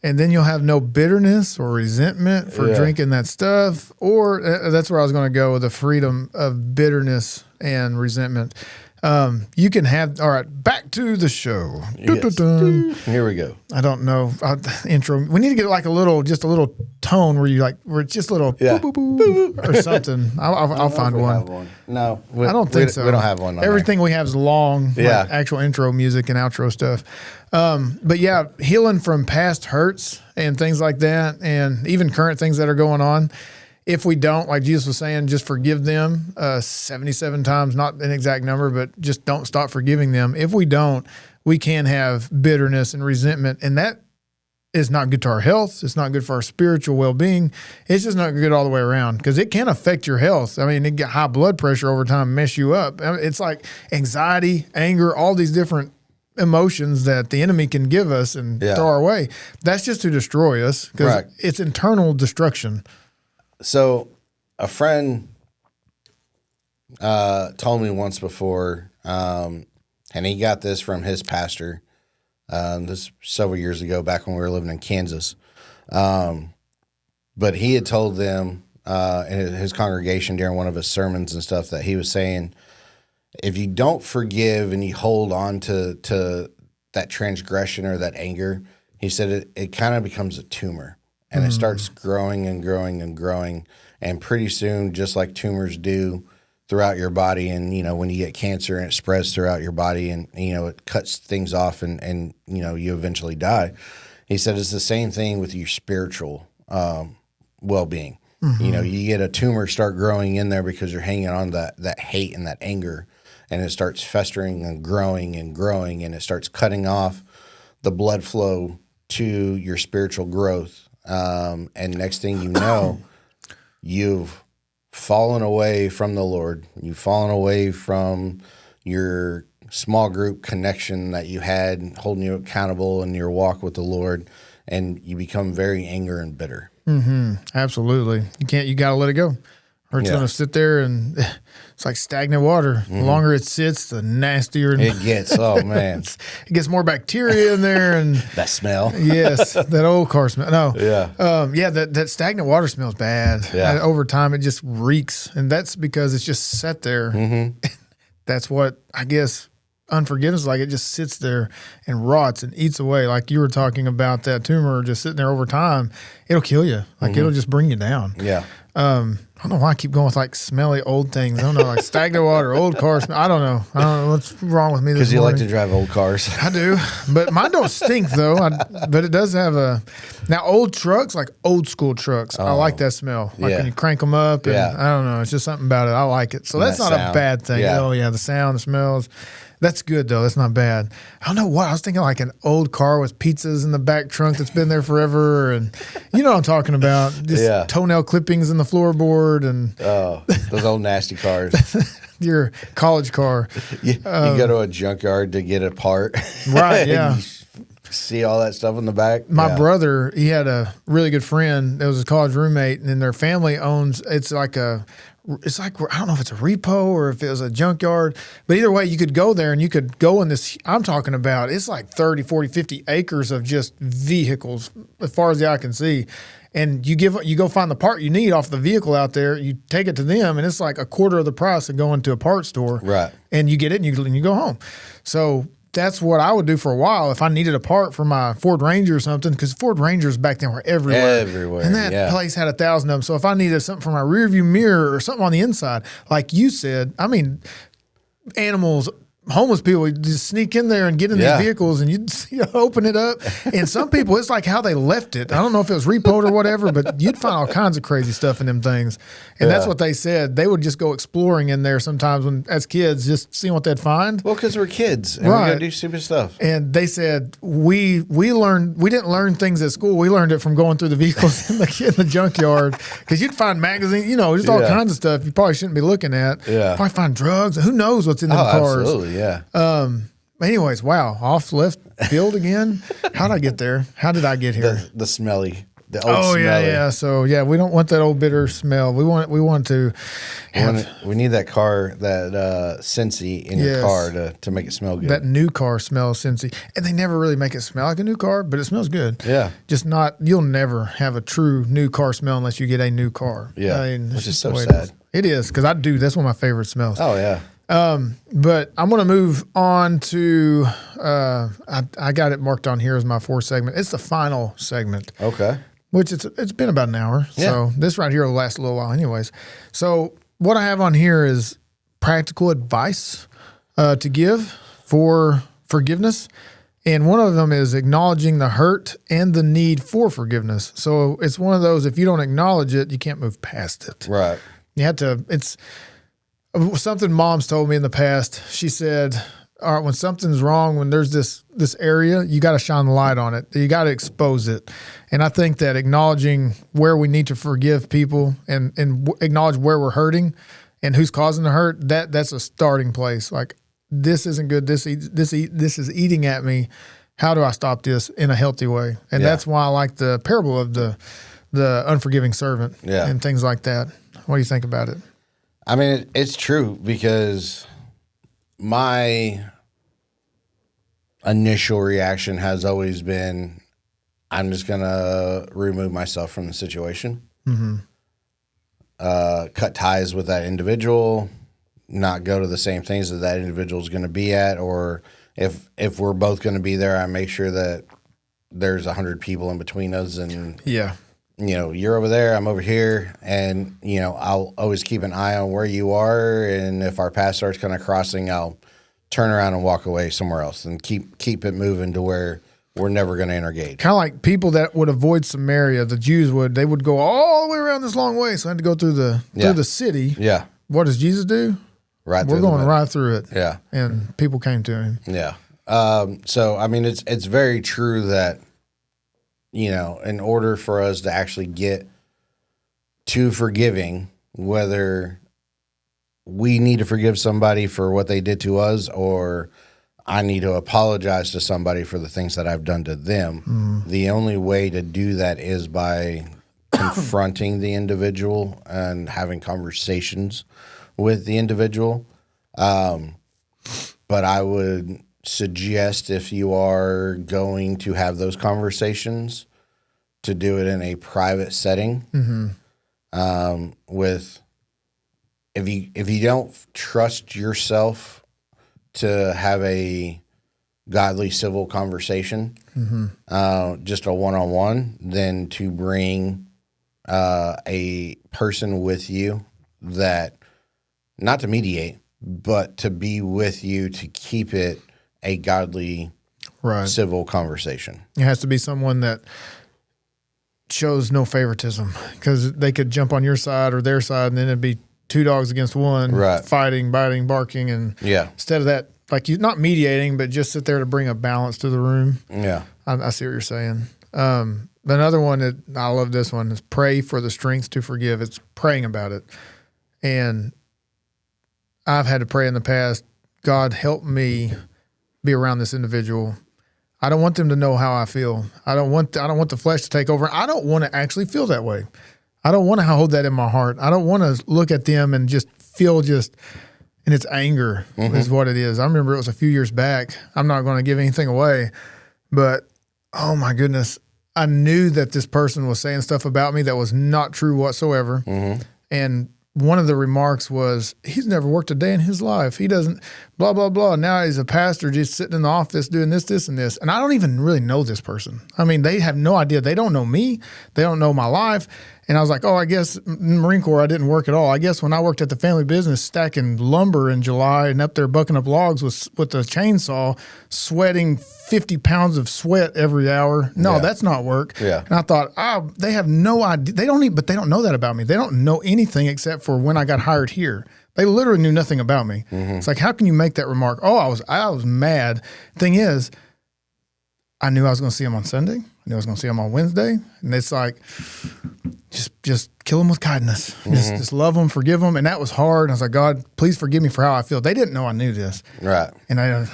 and then you'll have no bitterness or resentment for drinking that stuff. Or that's where I was going to go with the freedom of bitterness and resentment. You can have. All right, back to the show. Yes. Here we go. I don't know intro. We need to get like a little tone where it's just a little boo, boo, boo, or something. I'll find one. No, I don't think so. We don't have one. Everything we have is long, like actual intro music and outro stuff. But yeah, healing from past hurts and things like that, and even current things that are going on. If we don't, like Jesus was saying, just forgive them 77 times, not an exact number, but just don't stop forgiving them. If we don't, we can have bitterness and resentment, and that is not good to our health. It's not good for our spiritual well-being. It's just not good all the way around because it can affect your health. I mean, it get high blood pressure over time, mess you up. It's like anxiety, anger, all these different emotions that the enemy can give us and throw our way. That's just to destroy us because it's internal destruction. So a friend told me once before, and he got this from his pastor, this several years ago, back when we were living in Kansas. But he had told them in his congregation during one of his sermons and stuff that he was saying, if you don't forgive and you hold on to that transgression or that anger, he said it kind of becomes a tumor. And it starts growing and growing and growing. And pretty soon, just like tumors do throughout your body, and, when you get cancer and it spreads throughout your body and, it cuts things off and you eventually die. He said it's the same thing with your spiritual well-being. You get a tumor start growing in there because you're hanging on that hate and that anger, and it starts festering and growing, and it starts cutting off the blood flow to your spiritual growth. And next thing you know, you've fallen away from the Lord. You've fallen away from your small group connection that you had holding you accountable in your walk with the Lord, and you become very angry and bitter. Mm-hmm. Absolutely. You got to let it go, or it's going to sit there and it's like stagnant water. The longer it sits, the nastier it gets. Oh man, it gets more bacteria in there, and that smell. Yes, that old car smell. No, Yeah, that stagnant water smells bad. Yeah. Over time, it just reeks, and that's because it's just sat there. Mm-hmm. That's what I guess unforgiveness is like. It just sits there and rots and eats away. Like you were talking about that tumor just sitting there over time, it'll kill you. Like it'll just bring you down. Yeah. I don't know why I keep going with like smelly old things. I don't know, like stagnant water, old car smell. I don't know what's wrong with me this morning. Because you like to drive old cars. I do, but mine don't stink though. But it does have now old trucks, like old school trucks. I like that smell. Like when you crank them up, and I don't know, it's just something about it. I like it. So that's not a bad thing. Yeah. Oh yeah, the sound, the smells. That's good though. That's not bad. I don't know what I was thinking. Like an old car with pizzas in the back trunk that's been there forever, and you know what I'm talking about. Just toenail clippings in the floorboard, and those old nasty cars. Your college car. You go to a junkyard to get a part, right? Yeah. You see all that stuff in the back. My brother, he had a really good friend that was his college roommate, and then their family owns. It's like I don't know if it's a repo or if it was a junkyard, but either way, you could go there and you could go in this. I'm talking about it's like 30, 40, 50 acres of just vehicles as far as the eye can see. And you go find the part you need off the vehicle out there. You take it to them, and it's like a quarter of the price of going to a parts store. Right. And you get it, and you go home. So that's what I would do for a while if I needed a part for my Ford Ranger or something, because Ford Rangers back then were everywhere. And that place had 1,000 of them. So if I needed something for my rear view mirror or something on the inside, like you said, I mean, animals, homeless people just sneak in there and get in these vehicles, and you'd open it up. And some people, it's like how they left it. I don't know if it was repoed or whatever, but you'd find all kinds of crazy stuff in them things. And that's what they said. They would just go exploring in there sometimes when, as kids, just seeing what they'd find. Well, because we're kids and we got to do stupid stuff. And they said we didn't learn things at school. We learned it from going through the vehicles in the junkyard, because you'd find magazines, just all kinds of stuff you probably shouldn't be looking at. Yeah. Probably find drugs. Who knows what's in them cars? Absolutely. Yeah. Anyways, wow, off left field again. How'd I get there? How did I get here? The smelly, the old smelly. Yeah. So we don't want that old bitter smell. We want to have. We need that car, that Scentsy in your car to make it smell good. That new car smells Scentsy, and they never really make it smell like a new car, but it smells good. Yeah. Just not. You'll never have a true new car smell unless you get a new car. Yeah. I mean, which is so sad. It is, because I do. That's one of my favorite smells. Oh yeah. But I'm going to move on to, I got it marked on here as my fourth segment. It's the final segment. Okay. Which it's been about an hour. Yeah. So this right here will last a little while anyways. So what I have on here is practical advice to give for forgiveness. And one of them is acknowledging the hurt and the need for forgiveness. So it's one of those, if you don't acknowledge it, you can't move past it. Right. You have to, it's something Mom's told me in the past. She said, all right, when something's wrong, when there's this area, you got to shine the light on it. You got to expose it. And I think that acknowledging where we need to forgive people and acknowledge where we're hurting and who's causing the hurt, that's a starting place. Like, this isn't good. This is eating at me. How do I stop this in a healthy way? And that's why I like the parable of the unforgiving servant and things like that. What do you think about it? I mean, it's true, because my initial reaction has always been, I'm just going to remove myself from the situation, cut ties with that individual, not go to the same things that individual is going to be at, or if we're both going to be there, I make sure that there's 100 people in between us, and you're over there, I'm over here, and I'll always keep an eye on where you are, and if our path starts kind of crossing, I'll turn around and walk away somewhere else and keep it moving to where we're never going to engage. Kind of like people that would avoid Samaria, the Jews they would go all the way around this long way, so I had to go through the city. Yeah. What does Jesus do? Right. We're going right through it. Yeah. And people came to him. Yeah. So I mean, it's very true that in order for us to actually get to forgiving, whether we need to forgive somebody for what they did to us or I need to apologize to somebody for the things that I've done to them, the only way to do that is by confronting the individual and having conversations with the individual. But I would suggest, if you are going to have those conversations, to do it in a private setting. With if you don't trust yourself to have a godly civil conversation, just a one-on-one, then to bring a person with you that, not to mediate, but to be with you to keep it a godly civil conversation. It has to be someone that shows no favoritism, because they could jump on your side or their side, and then it'd be two dogs against one, fighting, biting, barking, and instead of that, like, you're not mediating, but just sit there to bring a balance to the room. Yeah, I see what you're saying. Another one that I love, this one, is pray for the strength to forgive. It's praying about it, and I've had to pray in the past, God, help me be around this individual. I don't want them to know how I feel. I don't want the flesh to take over. I don't want to actually feel that way. I don't want to hold that in my heart. I don't want to look at them and just feel and it's anger is what it is. I remember it was a few years back. I'm not going to give anything away, but oh my goodness, I knew that this person was saying stuff about me that was not true whatsoever. And one of the remarks was, he's never worked a day in his life. He doesn't, blah, blah, blah. Now he's a pastor just sitting in the office doing this, this, and this. And I don't even really know this person. I mean, they have no idea. They don't know me. They don't know my life. And I was like, oh, I guess in Marine Corps, I didn't work at all. I guess when I worked at the family business stacking lumber in July and up there bucking up logs with a chainsaw, sweating 50 pounds of sweat every hour. No, that's not work. Yeah. And I thought, they have no idea. But they don't know that about me. They don't know anything except for when I got hired here. They literally knew nothing about me. It's like, how can you make that remark? Oh, I was mad. Thing is, I knew I was going to see him on Sunday. I knew I was going to see him on Wednesday. And it's like, just kill them with kindness. Just love them, forgive them. And that was hard. And I was like, God, please forgive me for how I feel. They didn't know I knew this. Right. And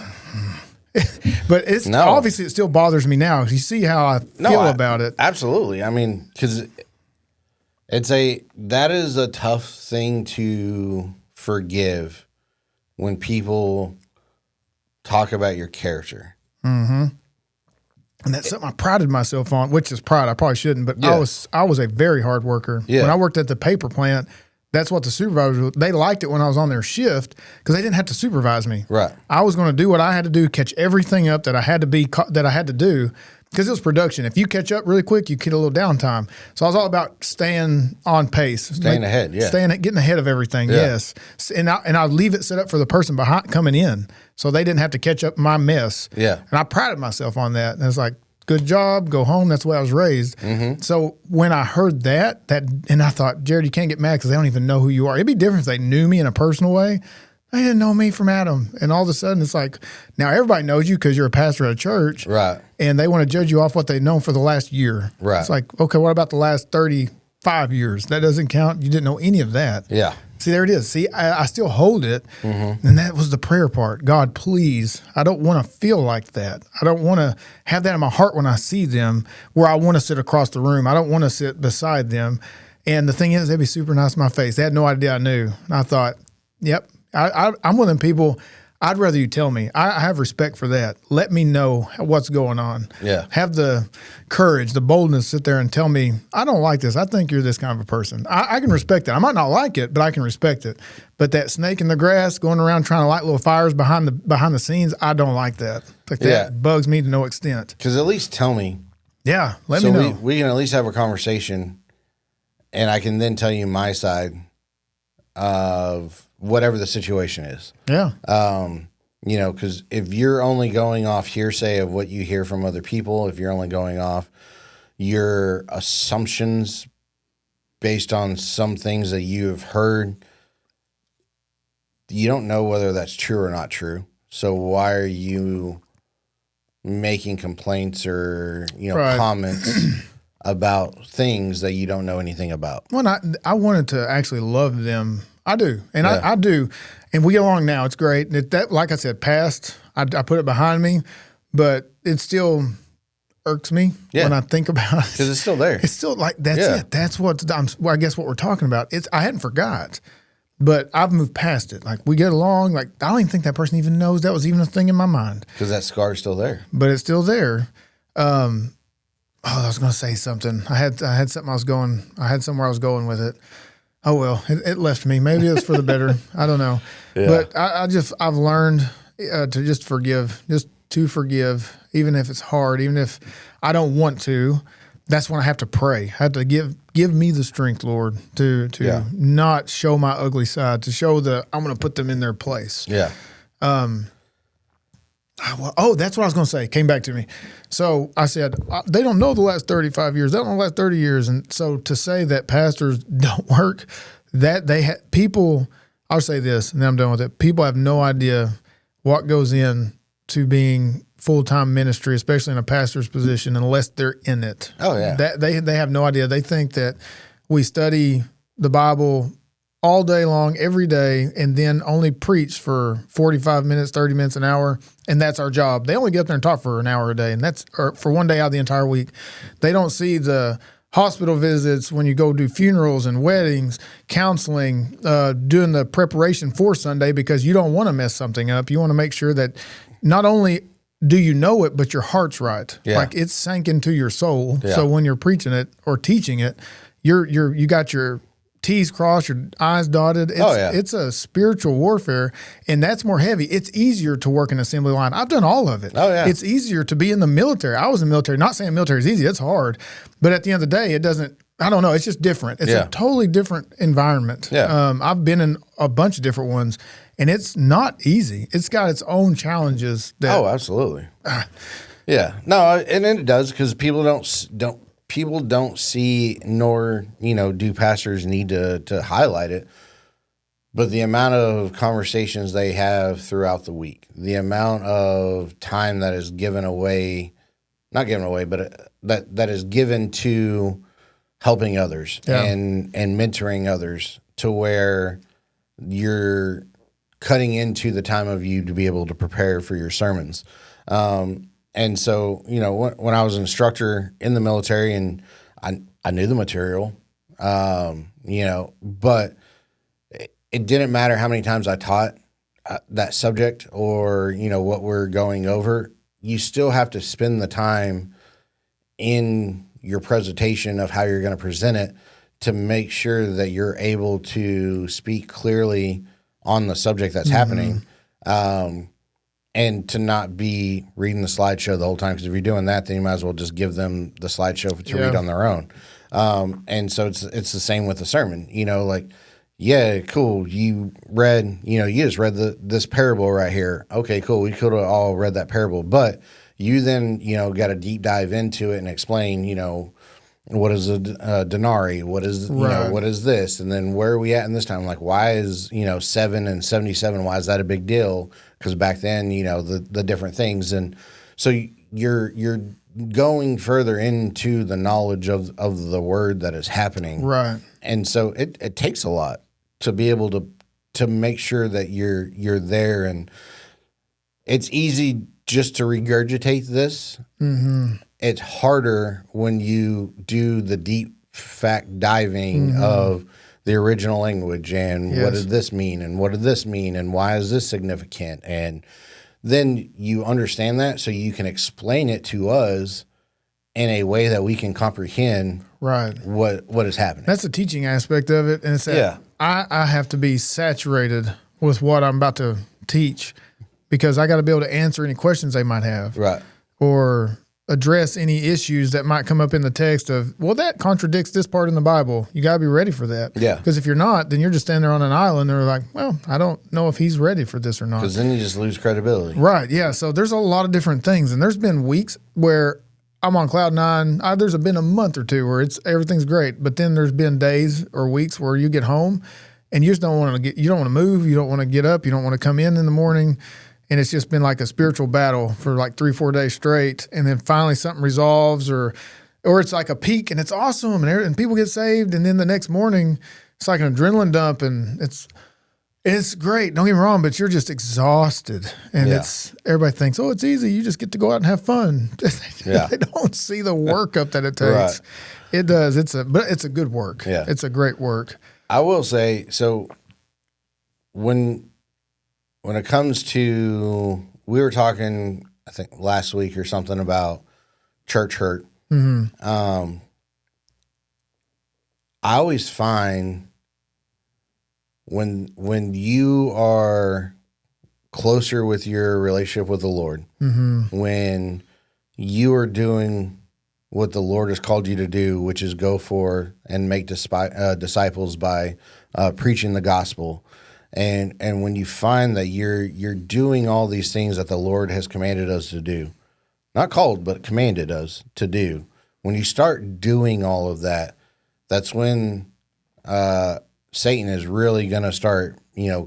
but obviously it still bothers me now. You see how I feel about it. Absolutely. I mean, because that is a tough thing to forgive when people talk about your character. And that's something I prided myself on, which is pride. I probably shouldn't, but I was a very hard worker. When I worked at the paper plant, that's what the supervisors, they liked it when I was on their shift because they didn't have to supervise me. Right. I was going to do what I had to do, catch everything up that I had to do, because it was production. If you catch up really quick, you get a little downtime. So I was all about staying on pace, staying ahead, getting ahead of everything. Yes, and I'd leave it set up for the person behind coming in, so they didn't have to catch up my mess. Yeah, and I prided myself on that. And it's like, good job, go home. That's the way I was raised. So when I heard that, and I thought, Jared, you can't get mad because they don't even know who you are. It'd be different if they knew me in a personal way. They didn't know me from Adam. And all of a sudden, it's like, now everybody knows you because you're a pastor at a church. Right. And they want to judge you off what they've known for the last year. Right. It's like, okay, what about the last 35 years? That doesn't count. You didn't know any of that. Yeah. See, there it is. See, I still hold it. And that was the prayer part. God, please, I don't want to feel like that. I don't want to have that in my heart when I see them, where I want to sit across the room. I don't want to sit beside them. And the thing is, they'd be super nice in my face. They had no idea I knew. And I thought, yep. I'm one of them people, I'd rather you tell me. I have respect for that. Let me know what's going on. Yeah. Have the courage, the boldness to sit there and tell me, I don't like this. I think you're this kind of a person. I can respect it. I might not like it, but I can respect it. But that snake in the grass going around trying to light little fires behind the scenes, I don't like that. Like that bugs me to no extent. Because at least tell me. Yeah, let me know. We can at least have a conversation, and I can then tell you my side of whatever the situation is. Yeah. Because if you're only going off hearsay of what you hear from other people, if you're only going off your assumptions based on some things that you have heard, you don't know whether that's true or not true. So why are you making complaints or, Right. comments about things that you don't know anything about. Well, I wanted to actually love them. I do. And Yeah. I do. And we get along now. It's great. That, like I said, past, I put it behind me, but it still irks me when I think about it. Because it's still there. It's still like, that's it. That's I guess what we're talking about. I hadn't forgot, but I've moved past it. Like, we get along. Like, I don't even think that person even knows that was even a thing in my mind. Because that scar's still there. But it's still there. I was going to say something. I had something I had somewhere I was going with it. Oh, well, it left me. Maybe it's for the better. I don't know. Yeah. But I've learned to just forgive, even if it's hard, even if I don't want to. That's when I have to pray. I have to give me the strength, Lord, to not show my ugly side, to show I'm going to put them in their place. Yeah. That's what I was going to say. Came back to me. So I said, they don't know the last 35 years. They don't know the last 30 years. And so to say that pastors don't work, that people, I'll say this, and then I'm done with it. People have no idea what goes in to being full-time ministry, especially in a pastor's position, unless they're in it. Oh, yeah. They have no idea. They think that we study the Bible all day long, every day, and then only preach for 45 minutes, 30 minutes, an hour, and that's our job. They only get up there and talk for an hour a day, and that's for one day out of the entire week. They don't see the hospital visits when you go do funerals and weddings, counseling, doing the preparation for Sunday because you don't want to mess something up. You want to make sure that not only do you know it, but your heart's right. Yeah. Like, it's sank into your soul. Yeah. So when you're preaching it or teaching it, you got your T's crossed, your I's dotted. It's a spiritual warfare, and that's more heavy. It's easier to work an assembly line. I've done all of it. Oh, yeah. It's easier to be in the military. I was in the military. Not saying military is easy. It's hard. But at the end of the day, it doesn't, I don't know. It's just different. It's a totally different environment. Yeah. I've been in a bunch of different ones, and it's not easy. It's got its own challenges. Oh, absolutely. Yeah. No, and it does, because people don't see, nor, do pastors need to highlight it, but the amount of conversations they have throughout the week, the amount of time that is given away, not given away, but that is given to helping others and mentoring others, to where you're cutting into the time of you to be able to prepare for your sermons. And so, when I was an instructor in the military, and I knew the material, but it didn't matter how many times I taught that subject or, what we're going over. You still have to spend the time in your presentation of how you're going to present it to make sure that you're able to speak clearly on the subject that's happening. And to not be reading the slideshow the whole time, because if you're doing that, then you might as well just give them the slideshow to read on their own. And so it's the same with the sermon. Cool. You read, you just read this parable right here. Okay, cool. We could have all read that parable, but you then got to deep dive into it and explain, what is a denarii? What is what is this? And then where are we at in this time? Like, why is 7 and 77? Why is that a big deal? Because back then, the different things, and so you're going further into the knowledge of the word that is happening, right? And so it takes a lot to be able to make sure that you're there, and it's easy just to regurgitate this. Mm-hmm. It's harder when you do the deep fact diving of the original language and what did this mean and what did this mean and why is this significant? And then you understand that so you can explain it to us in a way that we can comprehend what is happening. That's the teaching aspect of it. And it's that I have to be saturated with what I'm about to teach, because I got to be able to answer any questions they might have. Right. Or address any issues that might come up in the text of, well, that contradicts this part in the Bible. You got to be ready for that. Yeah. Because if you're not, then you're just standing there on an island. They're like, well, I don't know if he's ready for this or not. Because then you just lose credibility. Right. Yeah. So there's a lot of different things. And there's been weeks where I'm on cloud nine. There's been a month or two where everything's great. But then there's been days or weeks where you get home and you just don't want to you don't want to move. You don't want to get up. You don't want to come in the morning. and it's just been like a spiritual battle for like 3-4 days straight, and then finally something resolves, or it's like a peak and it's awesome, and people get saved, and then the next morning it's like an adrenaline dump, and it's great. Don't get me wrong, but you're just exhausted, and everybody thinks, oh, it's easy. You just get to go out and have fun. They don't see the workup that it takes. Right. It does. But it's a good work. Yeah. It's a great work. I will say, so when it comes to, we were talking, I think last week or something about church hurt. Mm-hmm. I always find when you are closer with your relationship with the Lord, when you are doing what the Lord has called you to do, which is go for and make disciples by preaching the gospel, and when you find that you're doing all these things that the Lord has commanded us to do, not called but commanded us to do, when you start doing all of that, that's when Satan is really going to start,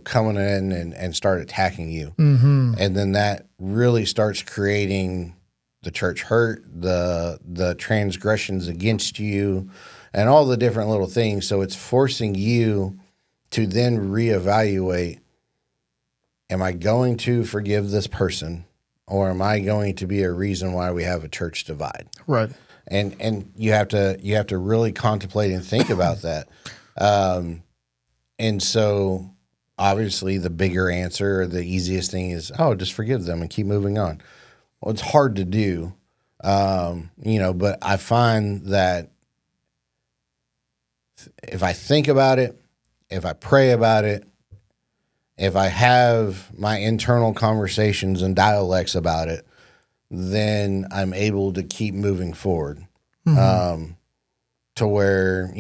coming in and start attacking you. Mm-hmm. And then that really starts creating the church hurt, the transgressions against you, and all the different little things. So it's forcing you to then reevaluate, am I going to forgive this person, or am I going to be a reason why we have a church divide? Right. And you have to really contemplate and think about that. And so obviously the bigger answer, or the easiest thing is, just forgive them and keep moving on. Well, it's hard to do, but I find that if I think about it, if I pray about it, if I have my internal conversations and dialects about it, then I'm able to keep moving forward. Mm-hmm. To where,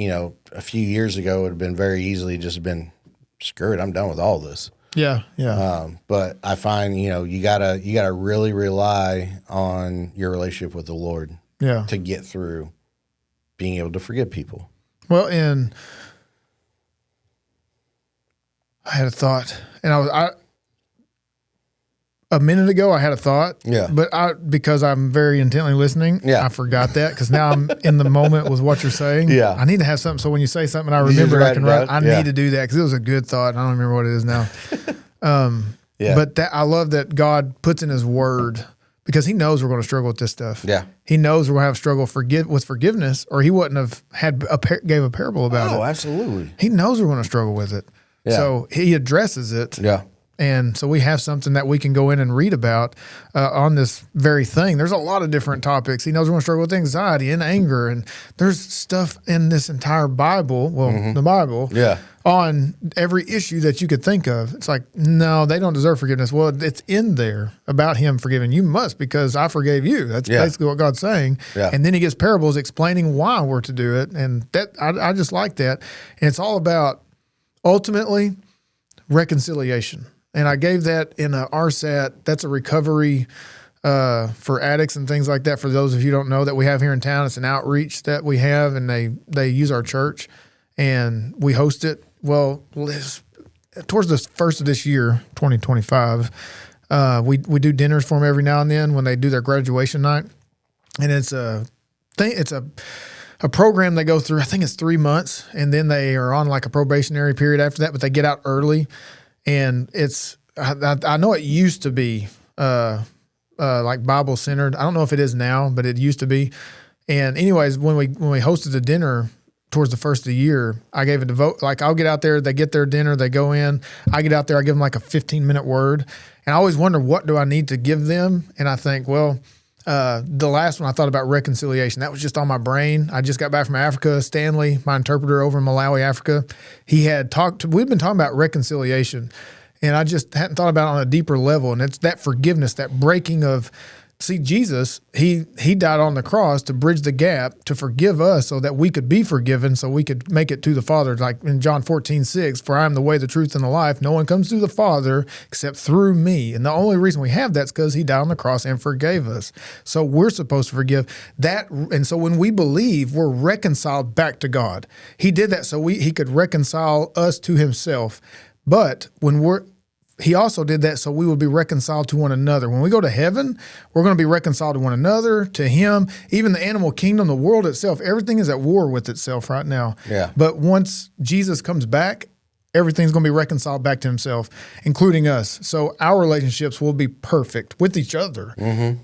a few years ago it would have been very easily just been, screw it, I'm done with all this. Yeah, yeah. But I find, you gotta really rely on your relationship with the Lord to get through being able to forgive people. Well, and I had a thought, and a minute ago I had a thought, but because I'm very intently listening, I forgot that, because now I'm in the moment with what you're saying. Yeah, I need to have something, so when you say something I remember, I can write. I need to do that, because it was a good thought. I don't remember what it is now. But I love that God puts in His Word, because He knows we're going to struggle with this stuff. Yeah, He knows we're going to have struggle with forgiveness, or He wouldn't have gave a parable about it. Oh, absolutely. He knows we're going to struggle with it, so He addresses it. Yeah. And so we have something that we can go in and read about on this very thing. There's a lot of different topics. He knows we're going to struggle with anxiety and anger. And there's stuff in this entire Bible, the Bible, on every issue that you could think of. It's like, no, they don't deserve forgiveness. Well, it's in there about Him forgiving. You must, because I forgave you. That's basically what God's saying. Yeah. And then He gives parables explaining why we're to do it. And that I just like that. And it's all about, ultimately, reconciliation. And I gave that in a RSAT. That's a recovery for addicts and things like that. For those of you who don't know, that we have here in town, it's an outreach that we have, and they use our church, and we host it. Well, towards the first of this year, 2025, we do dinners for them every now and then when they do their graduation night, and it's a program they go through. I think it's 3 months, and then they are on like a probationary period after that, but they get out early. And I know it used to be like Bible centered. I don't know if it is now, but it used to be. And anyways, when we hosted the dinner towards the first of the year, I gave a devote. Like, I'll get out there, they get their dinner, they go in. I get out there, I give them like a 15-minute word, and I always wonder, what do I need to give them? And I think, well, the last one I thought about reconciliation. That was just on my brain. I just got back from Africa. Stanley, my interpreter over in Malawi, Africa, we've been talking about reconciliation, and I just hadn't thought about it on a deeper level. And it's that forgiveness, that breaking of, see, Jesus, he died on the cross to bridge the gap, to forgive us so that we could be forgiven, so we could make it to the Father. Like in John 14:6, for I am the way, the truth, and the life. No one comes to the Father except through me. And the only reason we have that is because He died on the cross and forgave us. So we're supposed to forgive that. And so when we believe, we're reconciled back to God. He did that so He could reconcile us to Himself. But when he also did that so we would be reconciled to one another. When we go to heaven, we're going to be reconciled to one another, to him, even the animal kingdom, the world itself. Everything is at war with itself right now. Yeah. But once Jesus comes back, everything's going to be reconciled back to himself, including us. So our relationships will be perfect with each other.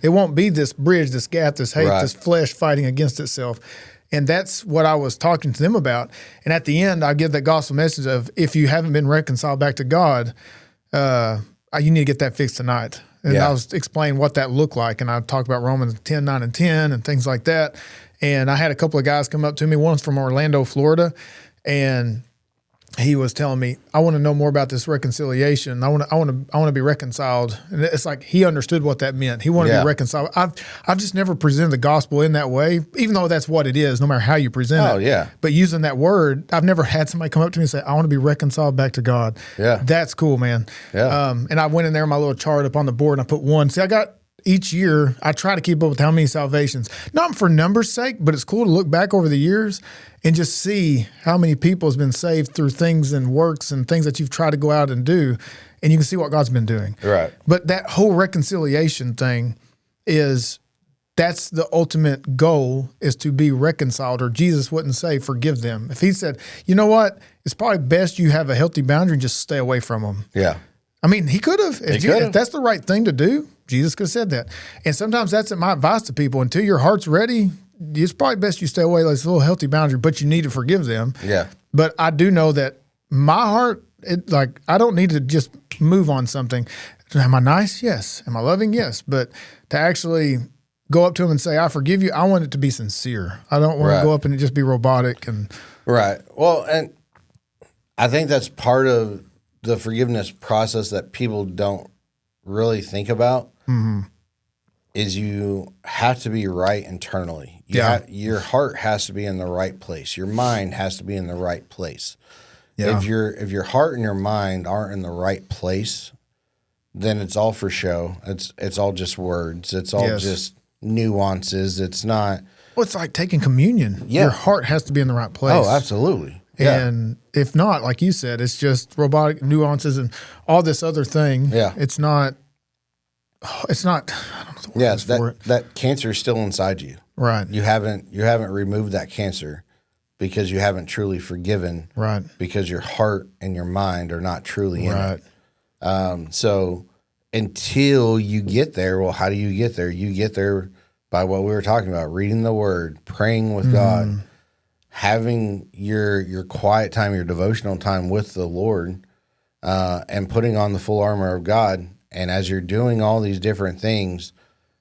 It won't be this bridge, this gap, this hate, this flesh fighting against itself. And that's what I was talking to them about. And at the end, I give that gospel message of, if you haven't been reconciled back to God, you need to get that fixed tonight. And I was explaining what that looked like. And I talked about Romans 10, 9, and 10 and things like that. And I had a couple of guys come up to me. One's from Orlando, Florida. And he was telling me, I want to know more about this reconciliation. I want to be reconciled. And it's like he understood what that meant. He wanted to be reconciled. I've just never presented the gospel in that way, even though that's what it is, no matter how you present it. Oh, yeah. But using that word, I've never had somebody come up to me and say, I want to be reconciled back to God. Yeah. That's cool, man. Yeah. And I went in there, my little chart up on the board, and I put 1. See, I got each year, I try to keep up with how many salvations, not for numbers' sake, but it's cool to look back over the years and just see how many people has been saved through things and works and things that you've tried to go out and do, and you can see what God's been doing. Right. But that whole reconciliation thing that's the ultimate goal, is to be reconciled, or Jesus wouldn't say, forgive them. If he said, you know what, it's probably best you have a healthy boundary and just stay away from them. Yeah. I mean, he could have. If that's the right thing to do, Jesus could have said that. And sometimes that's my advice to people. Until your heart's ready, it's probably best you stay away. Like, it's a little healthy boundary, but you need to forgive them. Yeah. But I do know that my heart, I don't need to just move on something. Am I nice? Yes. Am I loving? Yes. But to actually go up to him and say, I forgive you, I want it to be sincere. I don't want to go up and just be robotic. Right. Well, and I think that's part of the forgiveness process that people don't really think about. Is you have to be right internally. Your heart has to be in the right place. Your mind has to be in the right place. Yeah. If your heart and your mind aren't in the right place, then it's all for show. It's all just words. It's all just nuances. It's not. Well, it's like taking communion. Yeah. Your heart has to be in the right place. Oh, absolutely. Yeah. And if not, like you said, it's just robotic nuances and all this other thing. Yeah. It's not, I don't know the word for it. That cancer is still inside you. Right. You haven't removed that cancer because you haven't truly forgiven. Right. Because your heart and your mind are not truly in it. So until you get there, well, how do you get there? You get there by what we were talking about, reading the word, praying with God, having your quiet time, your devotional time with the Lord, and putting on the full armor of God. And as you're doing all these different things,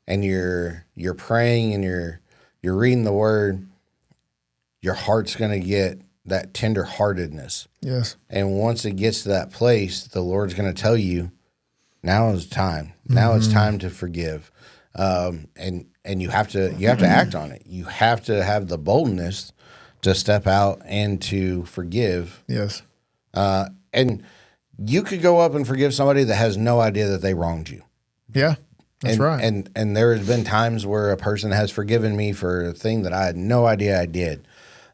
and you're praying and you're reading the word, your heart's going to get that tenderheartedness. Yes. And once it gets to that place, the Lord's going to tell you, now is time. Now it's time to forgive. And you have to act on it. You have to have the boldness to step out and to forgive. Yes. And you could go up and forgive somebody that has no idea that they wronged you. Yeah, that's right. And there has been times where a person has forgiven me for a thing that I had no idea I did.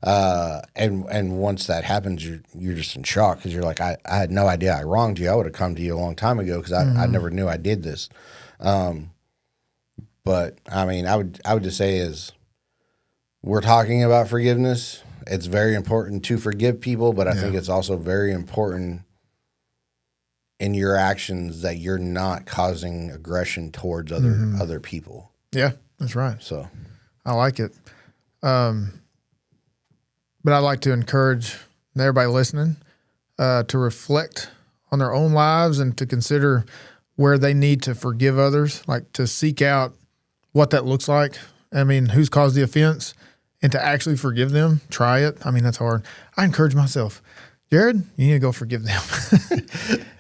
And once that happens, you're just in shock because you're like, I had no idea I wronged you. I would have come to you a long time ago because I never knew I did this. But I mean, I would just say is we're talking about forgiveness. It's very important to forgive people, but I think it's also very important in your actions that you're not causing aggression towards other people. Yeah, that's right. So I like it. But I'd like to encourage everybody listening to reflect on their own lives and to consider where they need to forgive others, like to seek out what that looks like. I mean, who's caused the offense, and to actually forgive them. Try it. I mean, that's hard. I encourage myself, Jared, you need to go forgive them.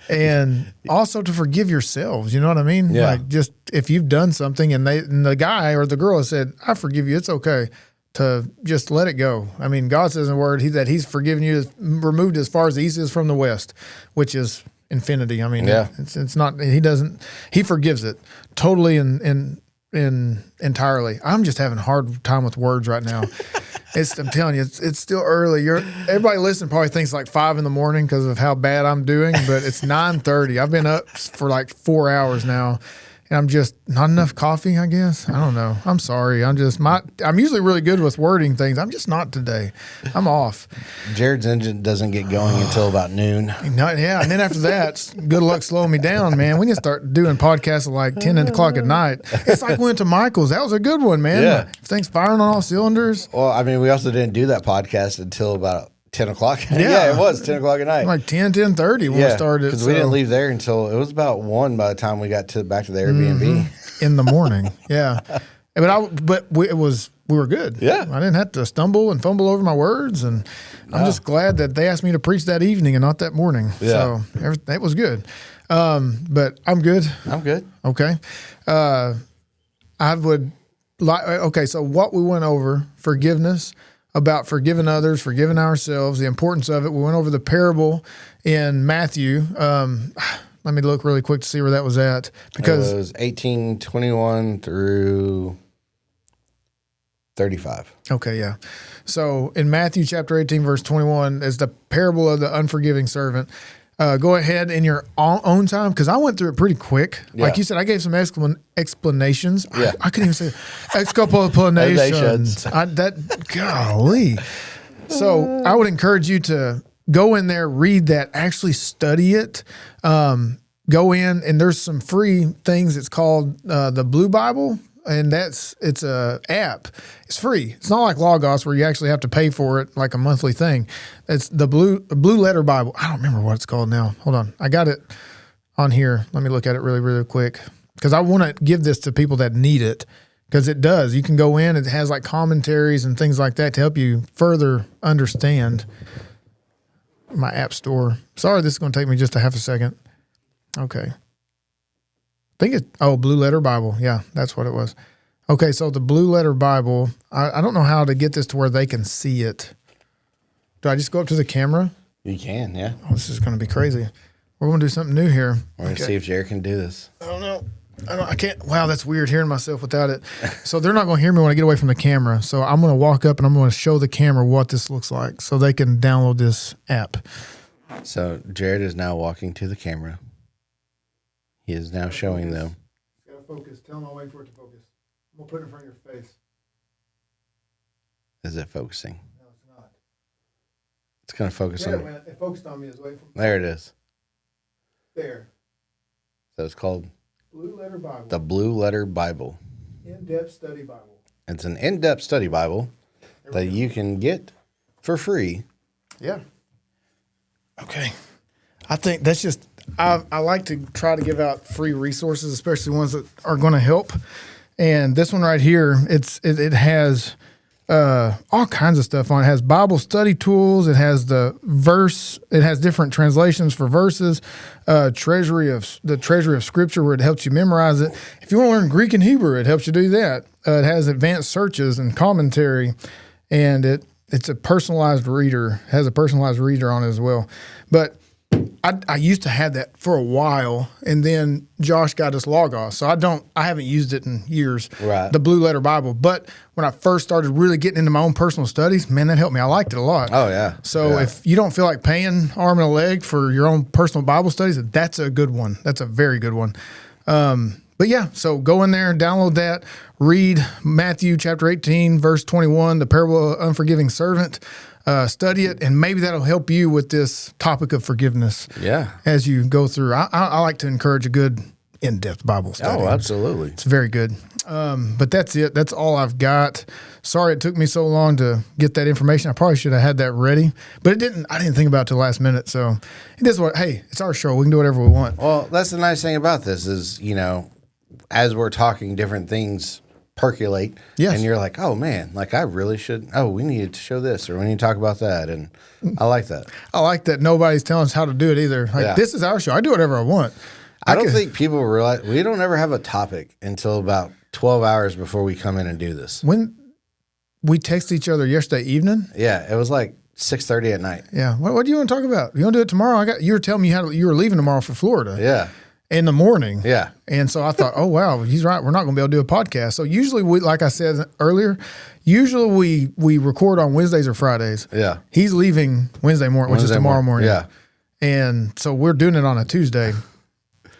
And also to forgive yourselves. You know what I mean? Yeah. Like, just if you've done something and the guy or the girl has said, I forgive you, it's okay, to just let it go. I mean, God says in the word that he's forgiven you, removed as far as the east is from the west, which is infinity. I mean, it's not, he forgives it totally and entirely. I'm just having a hard time with words right now. I'm telling you, it's still early. Everybody listening probably thinks like 5 a.m. because of how bad I'm doing, but it's 9:30. I've been up for like 4 hours now. And I'm just not enough coffee, I guess. I don't know. I'm sorry. I'm usually really good with wording things. I'm just not today. I'm off. Jared's engine doesn't get going until about noon. Yeah. And then after that, good luck slowing me down, man. We need to start doing podcasts at like 10 o'clock at night. It's like we went to Michael's. That was a good one, man. Yeah. Things firing on all cylinders. Well, I mean, we also didn't do that podcast until about 10 o'clock. Yeah, it was 10 o'clock at night. Like 10:30 when we started. Because we didn't leave there until it was about 1 by the time we got back to the Airbnb. In the morning. Yeah. But we were good. Yeah. I didn't have to stumble and fumble over my words. And I'm just glad that they asked me to preach that evening and not that morning. Yeah. So it was good. But I'm good. I'm good. Okay. So what we went over, forgiveness, about forgiving others, forgiving ourselves, the importance of it. We went over the parable in Matthew. Let me look really quick to see where that was at. Because it was 18:21 through 35. Okay, yeah. So in Matthew chapter 18, verse 21 is the parable of the unforgiving servant. Go ahead in your own time, because I went through it pretty quick. Yeah. Like you said, I gave some explanations. Yeah. I couldn't even say explanations. Golly. So I would encourage you to go in there, read that, actually study it. Go in, and there's some free things. It's called the Blue Bible. And it's a app. It's free. It's not like Logos where you actually have to pay for it like a monthly thing. It's the Blue Letter Bible. I don't remember what it's called now. Hold on. I got it on here. Let me look at it really, really quick because I want to give this to people that need it, because it does. You can go in. It has like commentaries and things like that to help you further understand. My app store. Sorry, this is going to take me just a half a second. Okay. I think Blue Letter Bible. Yeah, that's what it was. Okay, so the Blue Letter Bible, I don't know how to get this to where they can see it. Do I just go up to the camera? You can, yeah. Oh, this is going to be crazy. We're going to do something new here. We're going to see if Jared can do this. I don't know. I can't. Wow, that's weird hearing myself without it. So they're not going to hear me when I get away from the camera. So I'm going to walk up and I'm going to show the camera what this looks like so they can download this app. So Jared is now walking to the camera. He is now showing them. Got to focus. Tell them I'll wait for it to focus. I'm going to put it in front of your face. Is it focusing? No, it's not. It's going to focus on me. It focused on me. It's away from. There it is. There. So it's called Blue Letter Bible. The Blue Letter Bible. In-depth study Bible. It's an in-depth study Bible that you can get for free. Yeah. Okay. I think that's just, I like to try to give out free resources, especially ones that are going to help. And this one right here, it has all kinds of stuff on it. It has Bible study tools. It has the verse. It has different translations for verses. The treasury of Scripture, where it helps you memorize it. If you want to learn Greek and Hebrew, it helps you do that. It has advanced searches and commentary, and it's a personalized reader. It has a personalized reader on it as well. But I used to have that for a while, and then Josh got us Logos. So I haven't used it in years, right. The Blue Letter Bible. But when I first started really getting into my own personal studies, man, that helped me. I liked it a lot. Oh, yeah. So if you don't feel like paying arm and a leg for your own personal Bible studies, that's a good one. That's a very good one. But yeah, so go in there, download that, read Matthew chapter 18, verse 21, the parable of unforgiving servant. Study it, and maybe that'll help you with this topic of forgiveness. Yeah, as you go through, I like to encourage a good in-depth Bible study. Oh, absolutely, it's very good. But that's it. That's all I've got. Sorry it took me so long to get that information. I probably should have had that ready, but it didn't. I didn't think about it till the last minute. So it is what. Hey, it's our show. We can do whatever we want. Well, that's the nice thing about this is, as we're talking, different things percolate. Yes. And you're like, oh man, like I really should, we needed to show this, or we need to talk about that. And I like that. I like that nobody's telling us how to do it either. Like, This is our show. I do whatever I want. I don't think people realize we don't ever have a topic until about 12 hours before we come in and do this. When we text each other yesterday evening. Yeah. It was like 6:30 at night. Yeah. What do you want to talk about? You want to do it tomorrow? You were telling me you were leaving tomorrow for Florida. Yeah. in the morning. Yeah. And so I thought, oh, wow, he's right. We're not going to be able to do a podcast. So usually we, like I said earlier, usually we record on Wednesdays or Fridays. Yeah. He's leaving Wednesday morning, which is tomorrow morning. Yeah. And so we're doing it on a Tuesday.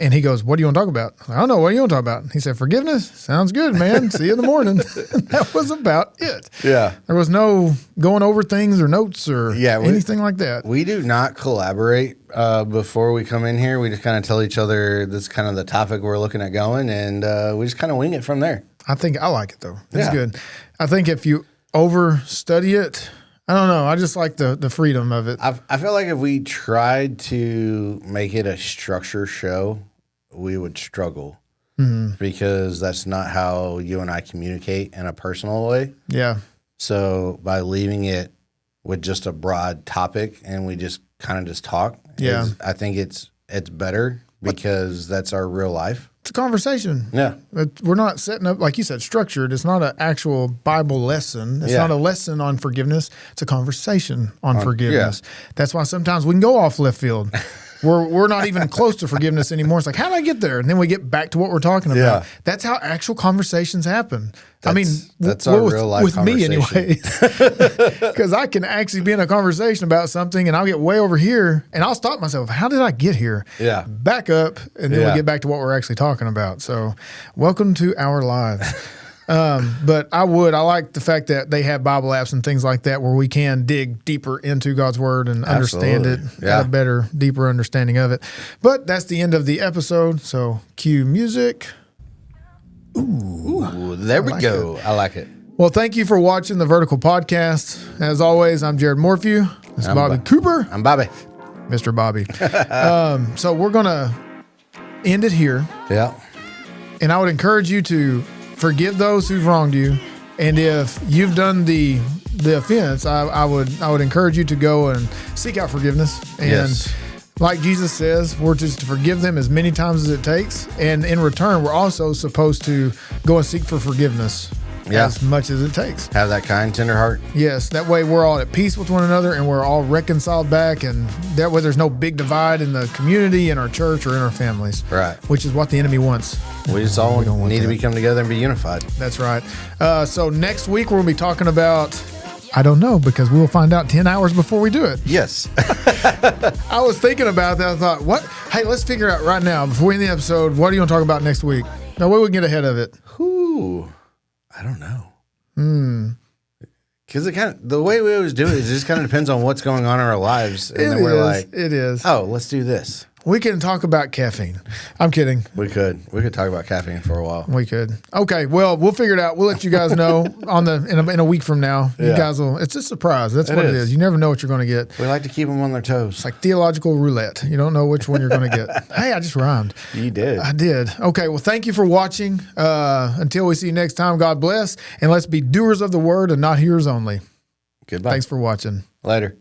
And he goes, what do you want to talk about? I don't know. What do you want to talk about? He said, forgiveness. Sounds good, man. See you in the morning. That was about it. Yeah. There was no going over things or notes or anything like that. We do not collaborate before we come in here. We just kind of tell each other this is kind of the topic we're looking at going, and we just kind of wing it from there. I think I like it, though. It's good. I think if you overstudy it, I don't know. I just like the freedom of it. I feel like if we tried to make it a structure show, we would struggle because that's not how you and I communicate in a personal way. Yeah. So by leaving it with just a broad topic and we just kind of just talk, I think it's better because that's our real life. It's a conversation. Yeah. We're not setting up, like you said, structured. It's not an actual Bible lesson. It's not a lesson on forgiveness. It's a conversation on forgiveness. Yeah. That's why sometimes we can go off left field. We're not even close to forgiveness anymore. It's like, how did I get there? And then we get back to what we're talking about. Yeah. That's how actual conversations happen. That's our real life with me anyways. Because I can actually be in a conversation about something and I'll get way over here and I'll stop myself. How did I get here? Yeah. Back up and then we get back to what we're actually talking about. So welcome to our lives. But I like the fact that they have Bible apps and things like that where we can dig deeper into God's word and understand it, get a better, deeper understanding of it. But that's the end of the episode. So cue music. Ooh, there we go. I like it. Well, thank you for watching the Vertical Podcast. As always, I'm Jared Morphew. This is Bobby Cooper. I'm Bobby. Mr. Bobby. So we're going to end it here. Yeah. And I would encourage you to forgive those who've wronged you, and if you've done the offense, I would encourage you to go and seek out forgiveness. And like Jesus says, we're just to forgive them as many times as it takes, and in return, we're also supposed to go and seek for forgiveness as much as it takes. Have that kind, tender heart. Yes, that way we're all at peace with one another, and we're all reconciled back, and that way there's no big divide in the community, in our church, or in our families. Right. Which is what the enemy wants. We just all need to come together and be unified. That's right. So next week we're going to be talking about, I don't know, because we'll find out 10 hours before we do it. Yes. I was thinking about that. I thought, what? Hey, let's figure out right now, before we end the episode, what do you want to talk about next week? No way we can get ahead of it. Ooh, I don't know. Because the way we always do it is just kind of depends on what's going on in our lives. And then we're like, it is. Oh, let's do this. We can talk about caffeine. I'm kidding. We could talk about caffeine for a while. We could. Okay. Well, we'll figure it out. We'll let you guys know in a week from now. You guys will. It's a surprise. That's what it is. You never know what you're going to get. We like to keep them on their toes. It's like theological roulette. You don't know which one you're going to get. Hey, I just rhymed. You did. I did. Okay. Well, thank you for watching. Until we see you next time, God bless, and let's be doers of the word and not hearers only. Goodbye. Thanks for watching. Later.